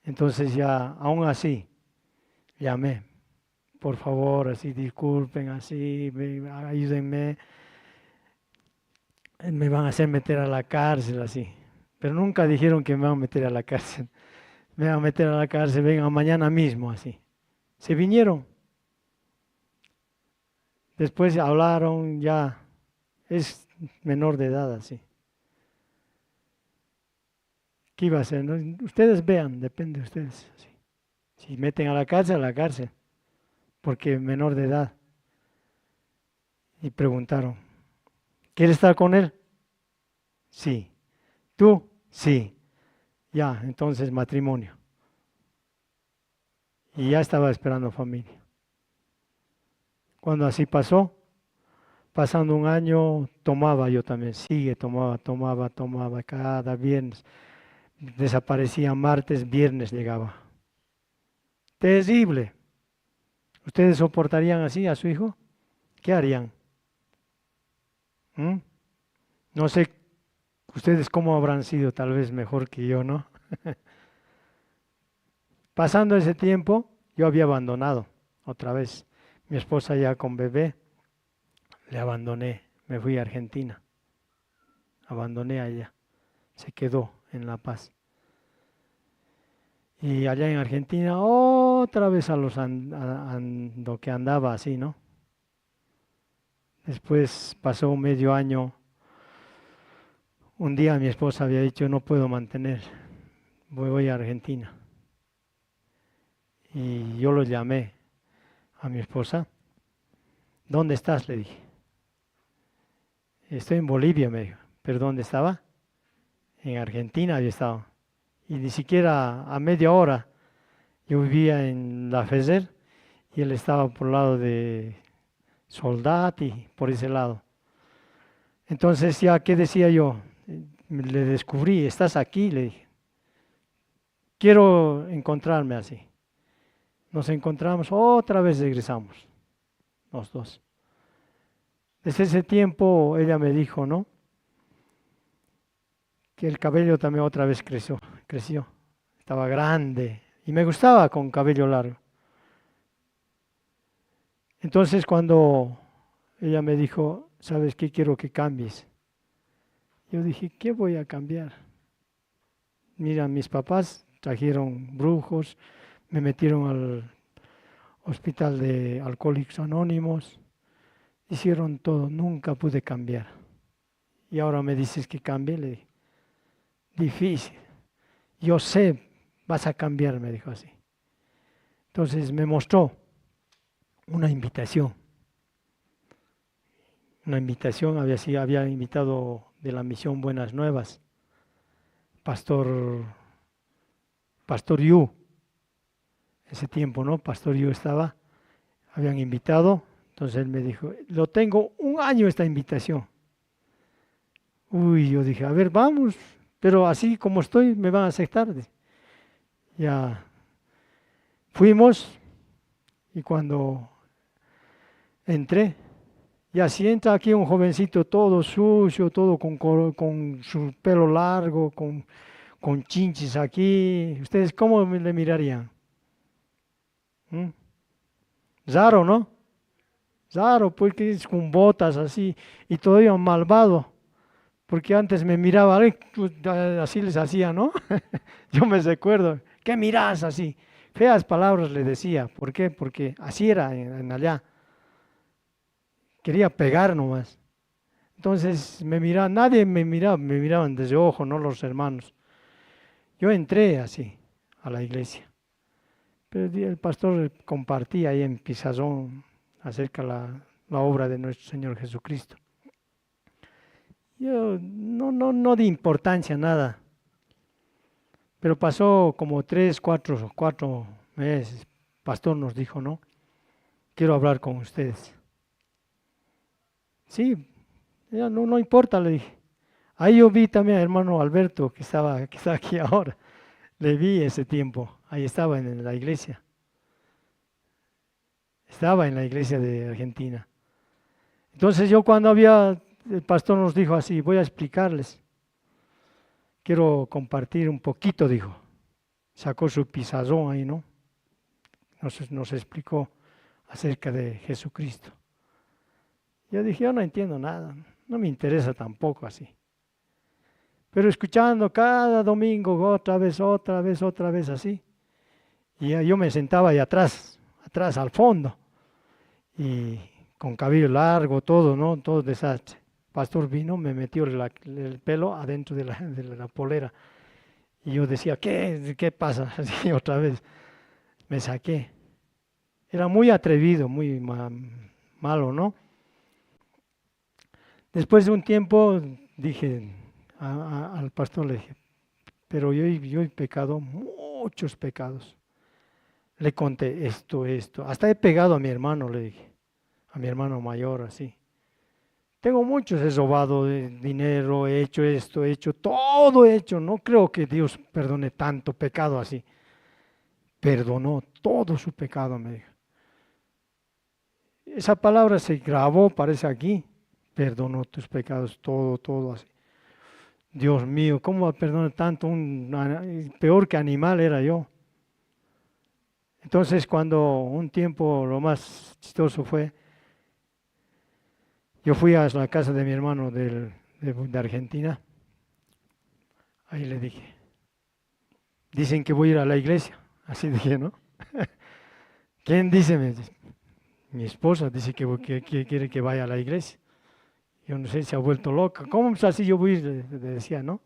Entonces ya, aún así, llamé. Por favor, así, disculpen, así, ayúdenme. me van a hacer meter a la cárcel así. Pero nunca dijeron que me van a meter a la cárcel. Me van a meter a la cárcel, vengan mañana mismo así. Se vinieron. Después hablaron, ya es menor de edad así. ¿Qué iba a hacer? ¿No? Ustedes vean, depende de ustedes. Así. Si meten a la cárcel, porque menor de edad. Y preguntaron, ¿quieres estar con él? Sí. ¿Tú? Sí. Ya, entonces matrimonio. Y ya estaba esperando familia. Cuando así pasó, pasando un año, tomaba yo también, tomaba cada viernes. Desaparecía martes, viernes llegaba. Terrible. ¿Ustedes soportarían así a su hijo? ¿Qué harían? No sé ustedes cómo habrán sido, tal vez mejor que yo, ¿no? Pasando ese tiempo, yo había abandonado otra vez. Mi esposa ya con bebé, le abandoné, me fui a Argentina. Abandoné allá, se quedó en La Paz. Y allá en Argentina, otra vez a lo que andaba así, ¿no? Después pasó medio año. Un día mi esposa había dicho, no puedo mantener, voy a Argentina. Y yo lo llamé a mi esposa. ¿Dónde estás? Le dije. Estoy en Bolivia, me dijo. ¿Pero dónde estaba? En Argentina había estado. Y ni siquiera a media hora. Yo vivía en La Fezer y él estaba por el lado de Soldati, por ese lado. Entonces, ya, ¿qué decía yo? Le descubrí, estás aquí, le dije. Quiero encontrarme así. Nos encontramos, otra vez regresamos, los dos. Desde ese tiempo ella me dijo, ¿no? Que el cabello también otra vez creció. Estaba grande y me gustaba con cabello largo. Entonces cuando ella me dijo, ¿sabes qué? Quiero que cambies. Yo dije, ¿qué voy a cambiar? Mira, mis papás trajeron brujos, me metieron al hospital de Alcohólicos Anónimos, hicieron todo, nunca pude cambiar. Y ahora me dices que cambie, le dije, difícil. Yo sé, vas a cambiar, me dijo así. Entonces me mostró una invitación. Había invitado de la misión Buenas Nuevas, Pastor Yu, ese tiempo, ¿no? Pastor Yu estaba, habían invitado, entonces él me dijo, lo tengo un año esta invitación. Uy, yo dije, a ver, vamos, pero así como estoy, me van a aceptar. Ya fuimos y cuando entré, ya sienta aquí un jovencito todo sucio, todo con su pelo largo, con chinches aquí. ¿Ustedes cómo le mirarían? Raro, ¿no? Raro, porque es con botas así y todavía malvado. Porque antes me miraba, así les hacía, ¿no? Yo me recuerdo, ¿qué mirás así? Feas palabras le decía. ¿Por qué? Porque así era en allá. Quería pegar nomás. Entonces me miraba, nadie me miraba, me miraban desde ojo, no los hermanos. Yo entré así a la iglesia. Pero el pastor compartía ahí en pizarrón acerca de la obra de nuestro Señor Jesucristo. Yo no di importancia a nada. Pero pasó como 4 meses. El pastor nos dijo, no, quiero hablar con ustedes. Sí, ya no importa, le dije. Ahí yo vi también al hermano Alberto, que está aquí ahora. Le vi ese tiempo, ahí estaba en la iglesia. Estaba en la iglesia de Argentina. Entonces yo cuando el pastor nos dijo así, voy a explicarles. Quiero compartir un poquito, dijo. Sacó su pizarrón ahí, ¿no? Nos explicó acerca de Jesucristo. Yo dije, yo no entiendo nada. no me interesa tampoco así. Pero escuchando cada domingo otra vez así. Y yo me sentaba ahí atrás al fondo. Y con cabello largo, todo, ¿no? Todo desastre. Pastor vino, me metió el pelo adentro de la polera. Y yo decía, ¿qué pasa? Así otra vez. Me saqué. Era muy atrevido, muy malo, ¿no? Después de un tiempo dije al pastor, le dije, pero yo he pecado muchos pecados. Le conté esto. Hasta he pegado a mi hermano, le dije, a mi hermano mayor, así. Tengo muchos, he robado dinero, he hecho esto, he hecho todo hecho. No creo que Dios perdone tanto pecado así. Perdonó todo su pecado, me dijo. Esa palabra se grabó, parece aquí. Perdonó tus pecados, todo así. Dios mío, ¿cómo va a perdonar tanto? Peor que animal era yo. Entonces, cuando un tiempo, lo más chistoso fue, yo fui a la casa de mi hermano de Argentina. Ahí le dije, dicen que voy a ir a la iglesia. Así dije, ¿no? ¿Quién dice? Mi esposa dice que quiere que vaya a la iglesia. Yo no sé, se ha vuelto loca. ¿Cómo es así yo voy a ir? Le decía, ¿no?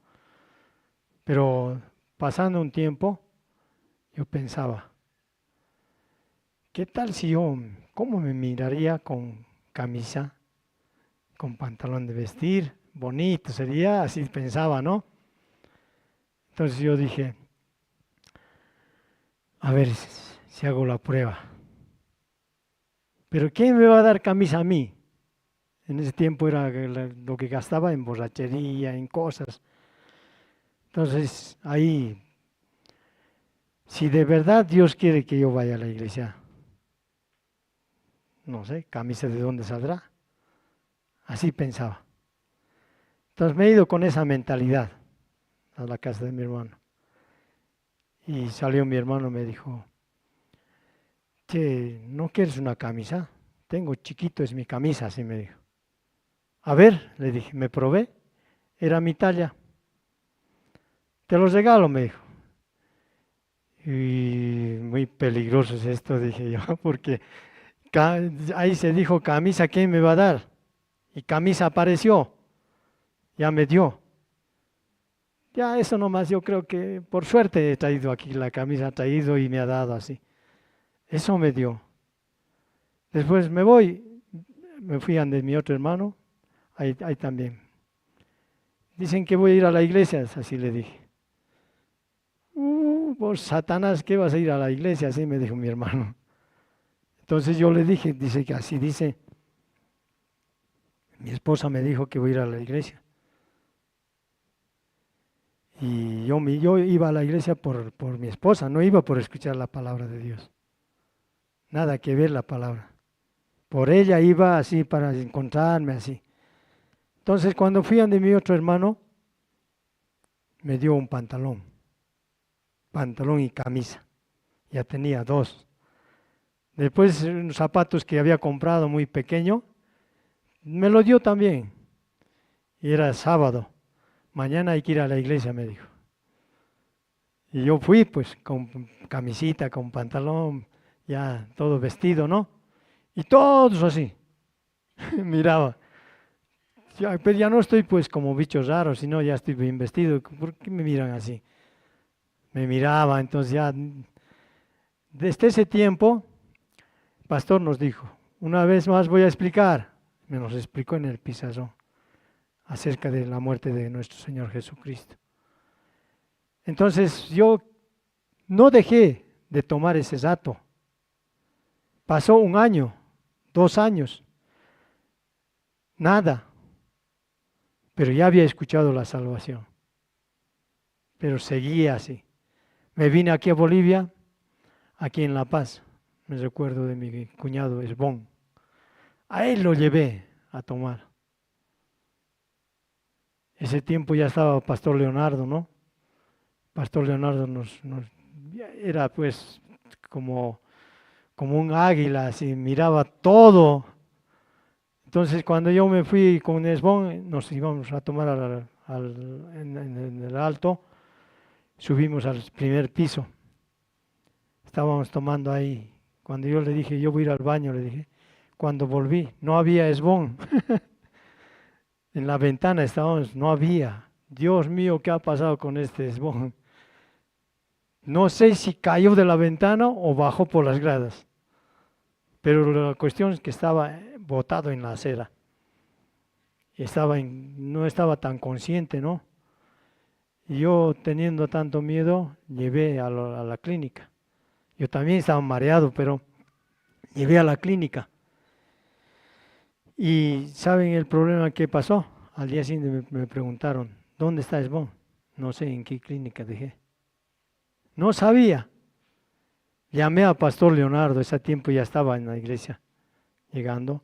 Pero pasando un tiempo, yo pensaba, ¿qué tal si cómo me miraría con camisa, con pantalón de vestir? Bonito sería, así pensaba, ¿no? Entonces yo dije, a ver si hago la prueba. Pero ¿quién me va a dar camisa a mí? En ese tiempo era lo que gastaba en borrachería, en cosas. Entonces ahí, si de verdad Dios quiere que yo vaya a la iglesia, no sé, camisa de dónde saldrá. Así pensaba. Entonces me he ido con esa mentalidad a la casa de mi hermano. Y salió mi hermano y me dijo, che, ¿no quieres una camisa? Tengo chiquito, es mi camisa, así me dijo. A ver, le dije, me probé, era mi talla. Te los regalo, me dijo. Y muy peligroso es esto, dije yo, porque ahí se dijo, camisa, ¿quién me va a dar? Y camisa apareció, ya me dio. Ya eso nomás, yo creo que por suerte he traído aquí la camisa, ha traído y me ha dado así. Eso me dio. Después me fui ante mi otro hermano, ahí también. Dicen que voy a ir a la iglesia, así le dije. Vos Satanás, ¿qué vas a ir a la iglesia? Así me dijo mi hermano. Entonces yo le dije, dice que así dice. Mi esposa me dijo que voy a ir a la iglesia. Y yo iba a la iglesia por mi esposa, no iba por escuchar la palabra de Dios. Nada que ver la palabra. Por ella iba así para encontrarme así. Entonces cuando fui ante mi otro hermano, me dio un pantalón y camisa. Ya tenía dos. Después unos zapatos que había comprado muy pequeño, me lo dio también. Y era sábado. Mañana hay que ir a la iglesia, me dijo. Y yo fui pues con camisita, con pantalón, ya todo vestido, ¿no? Y todos así. Miraba. Pero ya no estoy pues como bichos raros, sino ya estoy bien vestido. ¿Por qué me miran así? Me miraba, entonces ya, desde ese tiempo, el pastor nos dijo, una vez más voy a explicar, me nos explicó en el pizarrón, acerca de la muerte de nuestro Señor Jesucristo. Entonces yo no dejé de tomar ese rato. Pasó 1 año, 2 años, nada, pero ya había escuchado la salvación, pero seguía así. Me vine aquí a Bolivia, aquí en La Paz, me recuerdo de mi cuñado Esbón. A él lo llevé a tomar. Ese tiempo ya estaba Pastor Leonardo, ¿no? Pastor Leonardo era pues como un águila, así miraba todo. Entonces, cuando yo me fui con Esbón, nos íbamos a tomar en el alto, subimos al primer piso. Estábamos tomando ahí. Cuando yo le dije, yo voy a ir al baño, le dije, cuando volví, no había Esbón. En la ventana estábamos, no había. Dios mío, ¿qué ha pasado con este Esbón? No sé si cayó de la ventana o bajó por las gradas. Pero la cuestión es que estaba botado en la acera. No estaba tan consciente, ¿no? Y yo, teniendo tanto miedo, llevé a la clínica. Yo también estaba mareado, pero llevé a la clínica. Y ¿saben el problema que pasó? Al día siguiente me preguntaron, ¿dónde está Esbón? No sé en qué clínica dejé. No sabía. Llamé a Pastor Leonardo, ese tiempo ya estaba en la iglesia, llegando.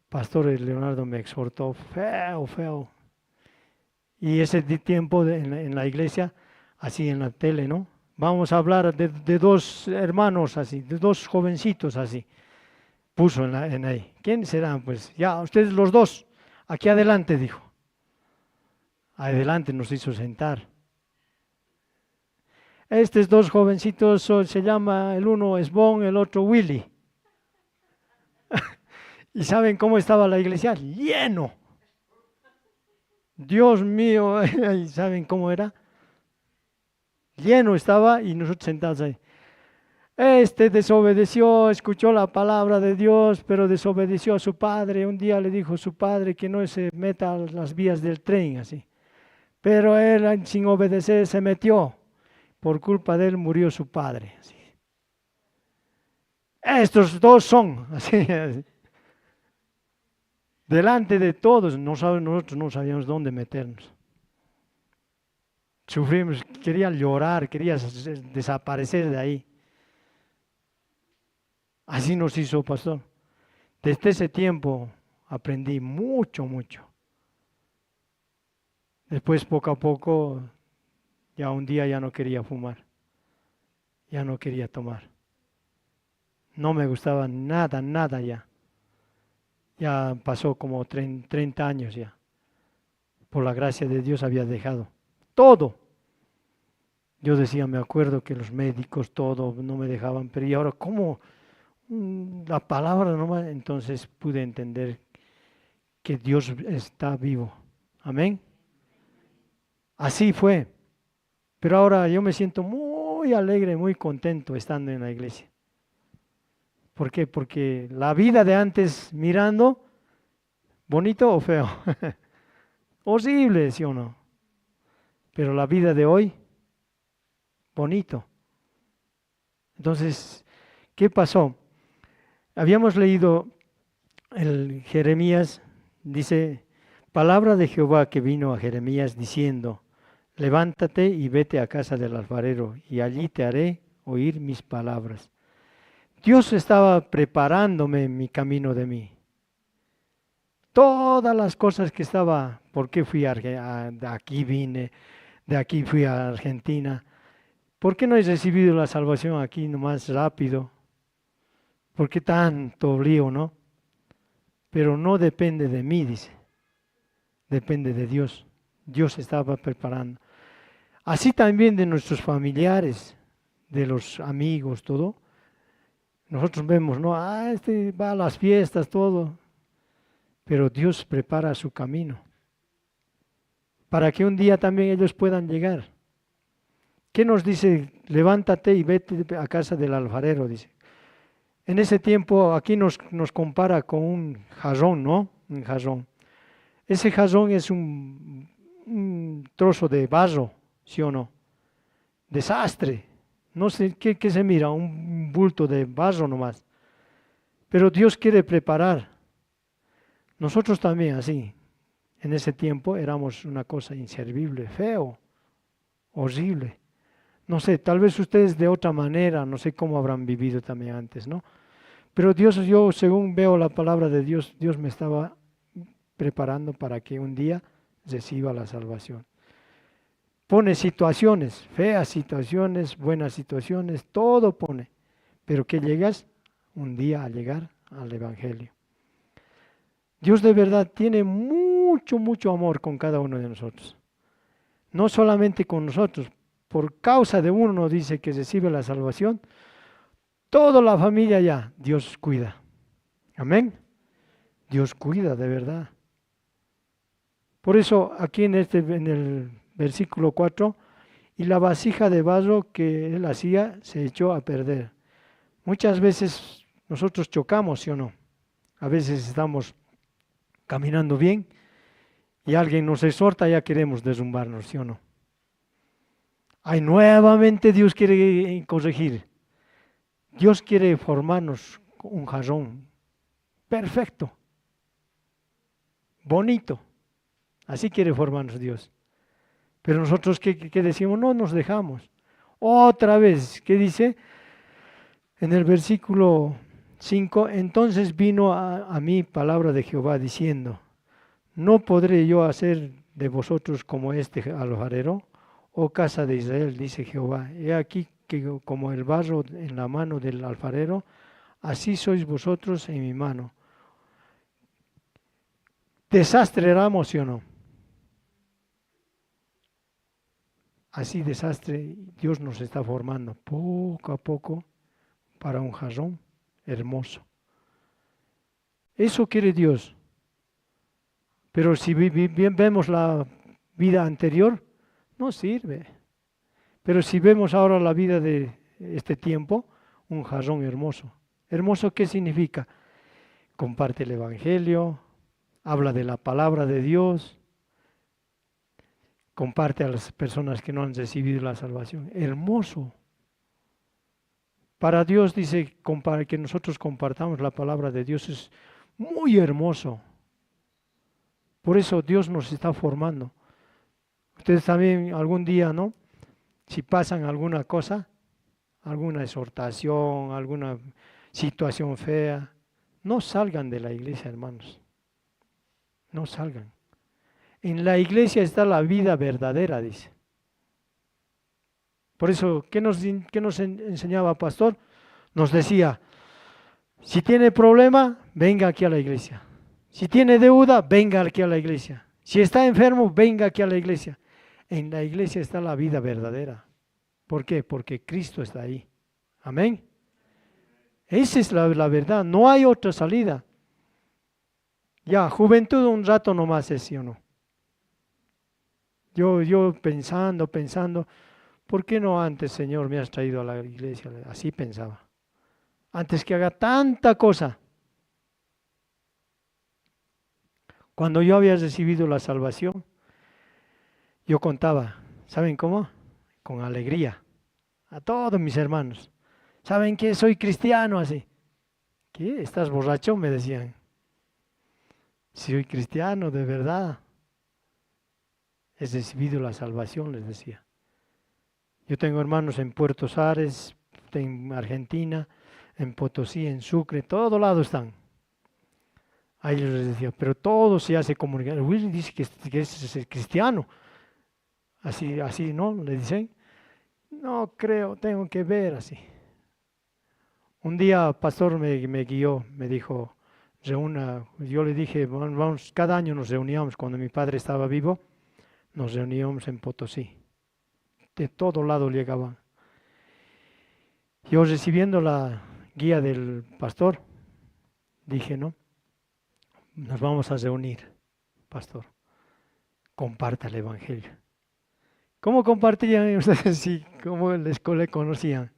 Pastor Leonardo me exhortó feo, feo. Y ese tiempo en la iglesia, así en la tele, ¿no? Vamos a hablar de dos hermanos así, de dos jovencitos así. Puso en ahí. ¿Quiénes serán? Pues ya, ustedes los dos. Aquí adelante, dijo. Adelante nos hizo sentar. Estos dos jovencitos se llama el uno Esbón, el otro Willy. ¿Y saben cómo estaba la iglesia? Lleno. Dios mío, ¿y saben cómo era? Lleno estaba y nosotros sentados ahí. Este desobedeció, escuchó la palabra de Dios, pero desobedeció a su padre. Un día le dijo a su padre que no se meta a las vías del tren, así. Pero él, sin obedecer, se metió. Por culpa de él murió su padre. Así. Estos dos son, así. Delante de todos, nosotros no sabíamos dónde meternos. Sufrimos, quería llorar, quería desaparecer de ahí. Así nos hizo pastor. Desde ese tiempo aprendí mucho, mucho. Después, poco a poco, ya un día ya no quería fumar. Ya no quería tomar. No me gustaba nada, nada ya. Ya pasó como 30 años ya. Por la gracia de Dios había dejado todo. Yo decía, me acuerdo que los médicos, todo, no me dejaban, pero ¿y ahora cómo? La palabra nomás, entonces pude entender que Dios está vivo. Amén. Así fue. Pero ahora yo me siento muy alegre, muy contento estando en la iglesia. ¿Por qué? Porque la vida de antes mirando, bonito o feo, horrible, ¿sí o no? Pero la vida de hoy, bonito. Entonces, ¿qué pasó? Habíamos leído el Jeremías, dice, palabra de Jehová que vino a Jeremías diciendo, levántate y vete a casa del alfarero, y allí te haré oír mis palabras. Dios estaba preparándome mi camino de mí. Todas las cosas que estaba, ¿por qué fui de aquí vine, de aquí fui a Argentina? ¿Por qué no he recibido la salvación aquí nomás rápido? ¿Por qué tanto lío, no? Pero no depende de mí, dice. Depende de Dios. Dios estaba preparando. Así también de nuestros familiares, de los amigos, todo. Nosotros vemos, ¿no? Este va a las fiestas, todo. Pero Dios prepara su camino. Para que un día también ellos puedan llegar. ¿Qué nos dice? Levántate y vete a casa del alfarero, dice. En ese tiempo aquí nos compara con un jarrón, ¿no? Un jarrón. Ese jarrón es un trozo de barro, ¿sí o no? Desastre. No sé qué se mira, un bulto de barro nomás. Pero Dios quiere preparar. Nosotros también así. En ese tiempo éramos una cosa inservible, feo, horrible. No sé, tal vez ustedes de otra manera, no sé cómo habrán vivido también antes, ¿no? Pero Dios, yo según veo la palabra de Dios, Dios me estaba preparando para que un día reciba la salvación. Pone situaciones, feas situaciones, buenas situaciones, todo pone. Pero que llegas un día a llegar al Evangelio. Dios de verdad tiene mucho, mucho amor con cada uno de nosotros. No solamente con nosotros, por causa de uno dice que recibe la salvación, toda la familia ya, Dios cuida. Amén. Dios cuida de verdad. Por eso aquí en el versículo 4, y la vasija de barro que él hacía se echó a perder. Muchas veces nosotros chocamos, ¿sí o no? A veces estamos caminando bien y alguien nos exhorta, ya queremos derrumbarnos, ¿sí o no? Ay, nuevamente Dios quiere corregir. Dios quiere formarnos un jarrón perfecto, bonito. Así quiere formarnos Dios. Pero nosotros, ¿qué decimos? No nos dejamos. Otra vez, ¿qué dice? En el versículo 5, entonces vino a mí palabra de Jehová diciendo, ¿no podré yo hacer de vosotros como este alfarero? Oh casa de Israel, dice Jehová, he aquí que como el barro en la mano del alfarero, así sois vosotros en mi mano. ¿Desastre éramos, sí o no? Así desastre Dios nos está formando poco a poco para un jarrón hermoso. Eso quiere Dios. Pero si bien vemos la vida anterior, no sirve. Pero si vemos ahora la vida de este tiempo, un jarrón hermoso. ¿Hermoso qué significa? Comparte el Evangelio, habla de la palabra de Dios, comparte a las personas que no han recibido la salvación. Hermoso. Para Dios dice que nosotros compartamos la palabra de Dios es muy hermoso. Por eso Dios nos está formando. Ustedes también algún día, ¿no? Si pasan alguna cosa, alguna exhortación, alguna situación fea, no salgan de la iglesia, hermanos. No salgan. En la iglesia está la vida verdadera, dice. Por eso, ¿qué nos enseñaba pastor? Nos decía, si tiene problema, venga aquí a la iglesia. Si tiene deuda, venga aquí a la iglesia. Si está enfermo, venga aquí a la iglesia. En la iglesia está la vida verdadera. ¿Por qué? Porque Cristo está ahí. Amén. Esa es la verdad. No hay otra salida. Ya, juventud un rato nomás es, ¿sí o no? Yo pensando, ¿por qué no antes, Señor, me has traído a la iglesia? Así pensaba. Antes que haga tanta cosa. Cuando yo había recibido la salvación, yo contaba, ¿saben cómo? Con alegría, a todos mis hermanos. ¿Saben qué? Soy cristiano así. ¿Qué? ¿Estás borracho? Me decían. Si soy cristiano, de verdad. He recibido la salvación, les decía. Yo tengo hermanos en Puerto Sares, en Argentina, en Potosí, en Sucre, todos lados están. Ahí les decía, pero todo se hace comunicar. Willy dice que es cristiano. Así, ¿no? Le dicen. No creo, tengo que ver así. Un día pastor me guió, me dijo, yo le dije, vamos, cada año nos reuníamos, cuando mi padre estaba vivo, nos reuníamos en Potosí. De todo lado llegaban. Yo recibiendo la guía del pastor, dije, no, nos vamos a reunir, pastor, comparta el evangelio. ¿Cómo compartían ustedes? Sí, ¿cómo le conocían?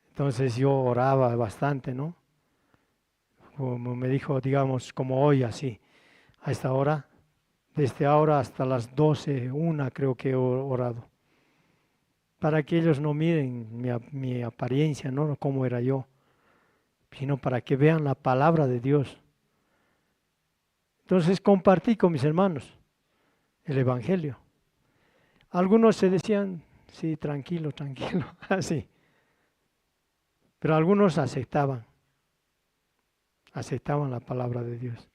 Entonces yo oraba bastante, ¿no? Como me dijo, digamos, como hoy así, a esta hora, desde ahora hasta las 12, 1 creo que he orado. Para que ellos no miren mi apariencia, no cómo era yo, sino para que vean la palabra de Dios. Entonces compartí con mis hermanos el evangelio. Algunos se decían, sí, tranquilo, así. Pero algunos aceptaban la palabra de Dios,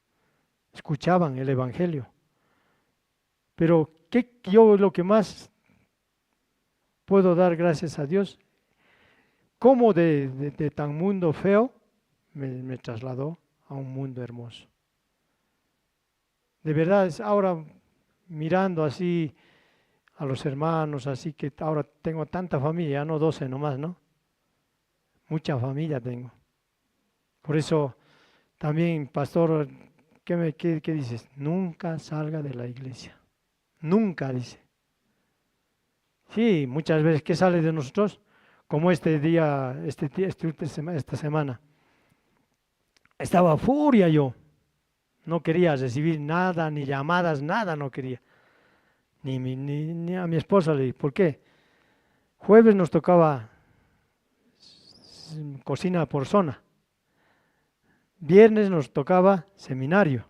escuchaban el evangelio. Pero yo lo que más puedo dar gracias a Dios, como de tan mundo feo me trasladó a un mundo hermoso. De verdad, ahora mirando así a los hermanos, así que ahora tengo tanta familia, no 12 nomás, ¿no? Mucha familia tengo. Por eso también, pastor, ¿qué dices? Nunca salga de la iglesia. Nunca, dice. Sí, muchas veces, ¿qué sale de nosotros? Como esta semana. Estaba furia yo. No quería recibir nada, ni llamadas, nada no quería. Ni a mi esposa le dije, ¿por qué? Jueves nos tocaba cocina por zona. Viernes nos tocaba seminario.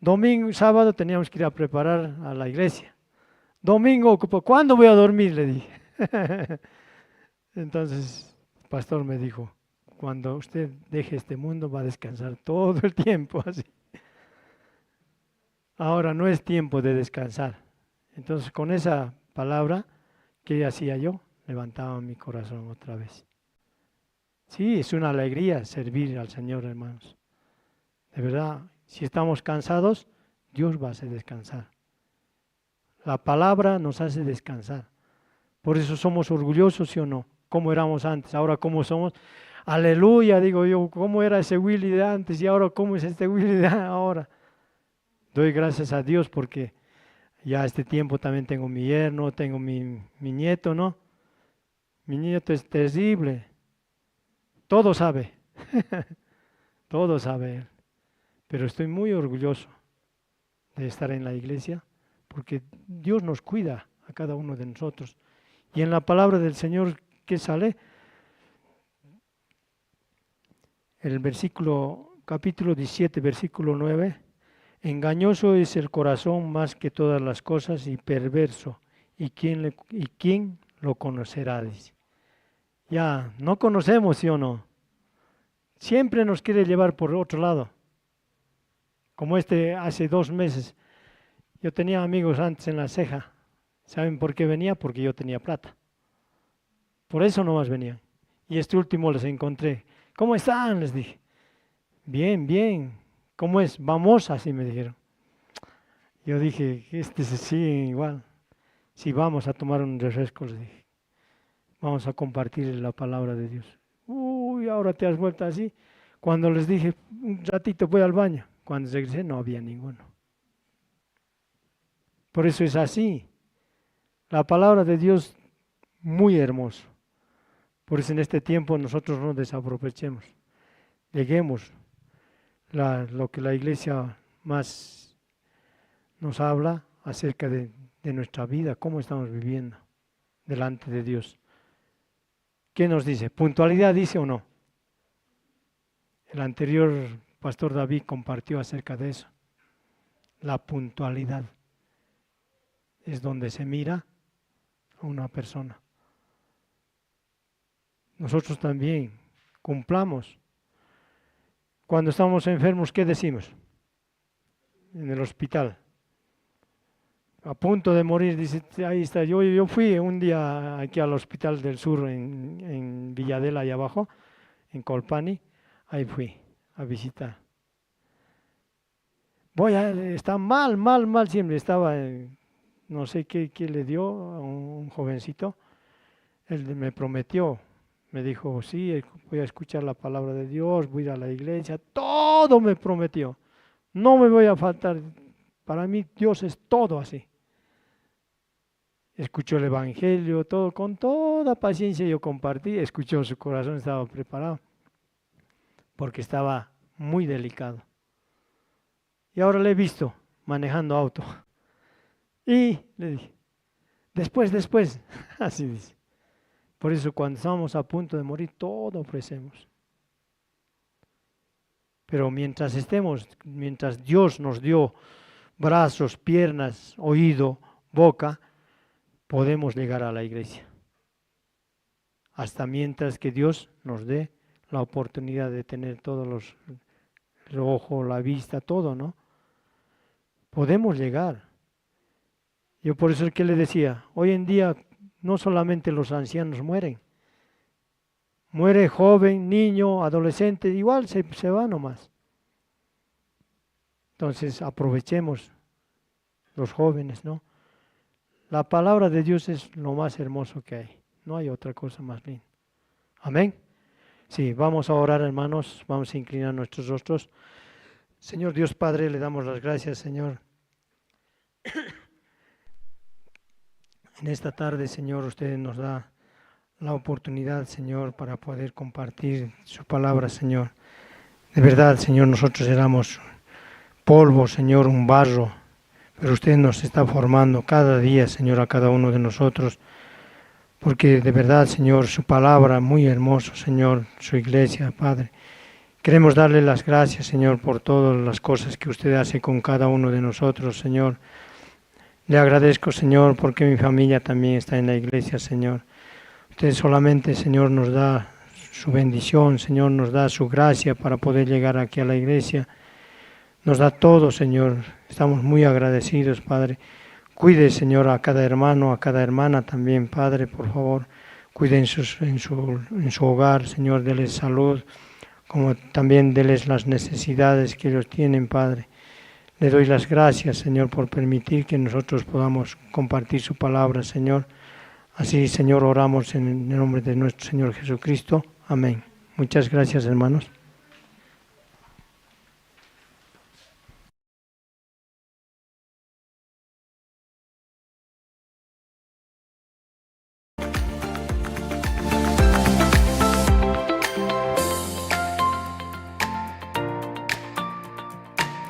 Domingo, sábado teníamos que ir a preparar a la iglesia. Domingo, ¿cuándo voy a dormir? Le dije. Entonces, el pastor me dijo, cuando usted deje este mundo va a descansar todo el tiempo así. Ahora no es tiempo de descansar. Entonces, con esa palabra, ¿qué hacía yo? Levantaba mi corazón otra vez. Sí, es una alegría servir al Señor, hermanos. De verdad, si estamos cansados, Dios va a hacer descansar. La palabra nos hace descansar. Por eso somos orgullosos, ¿sí o no? ¿Cómo éramos antes? Ahora, ¿cómo somos? Aleluya, digo yo, ¿cómo era ese Willy de antes y ahora cómo es este Willy de ahora? Doy gracias a Dios porque ya este tiempo también tengo mi yerno, tengo mi nieto, ¿no? Mi nieto es terrible. Todo sabe. Todo sabe él. Pero estoy muy orgulloso de estar en la iglesia porque Dios nos cuida a cada uno de nosotros. Y en la palabra del Señor, ¿qué sale? El capítulo 17, versículo 9. Engañoso es el corazón más que todas las cosas y perverso. ¿Y quién lo conocerá? Dice. Ya, no conocemos, ¿sí o no? Siempre nos quiere llevar por otro lado. Como hace 2 meses. Yo tenía amigos antes en La Ceja. ¿Saben por qué venía? Porque yo tenía plata. Por eso nomás venían. Y este último les encontré. ¿Cómo están? Les dije. Bien, bien. ¿Cómo es? Vamos, así me dijeron. Yo dije, sí, igual. Sí, vamos a tomar un refresco, les dije. Vamos a compartir la palabra de Dios. Uy, ahora te has vuelto así. Cuando les dije, un ratito voy al baño. Cuando regresé no había ninguno. Por eso es así. La palabra de Dios, muy hermoso. Por eso en este tiempo nosotros no desaprovechemos. Lleguemos lo que la iglesia más nos habla acerca de nuestra vida, cómo estamos viviendo delante de Dios. ¿Qué nos dice? ¿Puntualidad dice o no? El anterior pastor David compartió acerca de eso. La puntualidad es donde se mira a una persona. Nosotros también cumplamos. Cuando estamos enfermos, ¿qué decimos? En el hospital. A punto de morir, dice, ahí está. Yo fui un día aquí al Hospital del Sur en Villadela, ahí abajo, en Colpani. Ahí fui a visitar. Está mal siempre. Estaba, no sé qué le dio a un jovencito. Él me prometió. Me dijo, sí, voy a escuchar la palabra de Dios, voy a ir a la iglesia, todo me prometió. No me voy a faltar. Para mí Dios es todo así. Escuchó el evangelio, todo, con toda paciencia yo compartí, escuchó su corazón, estaba preparado, porque estaba muy delicado. Y ahora le he visto manejando auto. Y le dije, después, así dice. Por eso cuando estamos a punto de morir, todo ofrecemos. Pero mientras Dios nos dio brazos, piernas, oído, boca, podemos llegar a la iglesia. Hasta mientras que Dios nos dé la oportunidad de tener todos el ojo, la vista, todo, ¿no? Podemos llegar. Yo por eso es que le decía, hoy en día no solamente los ancianos mueren Muere joven, niño, adolescente, igual se va nomás. Entonces aprovechemos los jóvenes, ¿no? La palabra de Dios es lo más hermoso que hay. No hay otra cosa más linda. Amén. Sí, vamos a orar, hermanos. Vamos a inclinar nuestros rostros. Señor Dios Padre, le damos las gracias, Señor. En esta tarde, Señor, usted nos da la oportunidad, Señor, para poder compartir su palabra, Señor. De verdad, Señor, nosotros éramos polvo, Señor, un barro, pero usted nos está formando cada día, Señor, a cada uno de nosotros, porque de verdad, Señor, su palabra, muy hermoso, Señor, su iglesia, Padre. Queremos darle las gracias, Señor, por todas las cosas que usted hace con cada uno de nosotros, Señor. Le agradezco, Señor, porque mi familia también está en la iglesia, Señor. Usted solamente, Señor, nos da su bendición, Señor, nos da su gracia para poder llegar aquí a la iglesia. Nos da todo, Señor. Estamos muy agradecidos, Padre. Cuide, Señor, a cada hermano, a cada hermana también, Padre, por favor. Cuide en su hogar, Señor, déles salud, como también déles las necesidades que ellos tienen, Padre. Le doy las gracias, Señor, por permitir que nosotros podamos compartir su palabra, Señor. Así, Señor, oramos en el nombre de nuestro Señor Jesucristo. Amén. Muchas gracias, hermanos.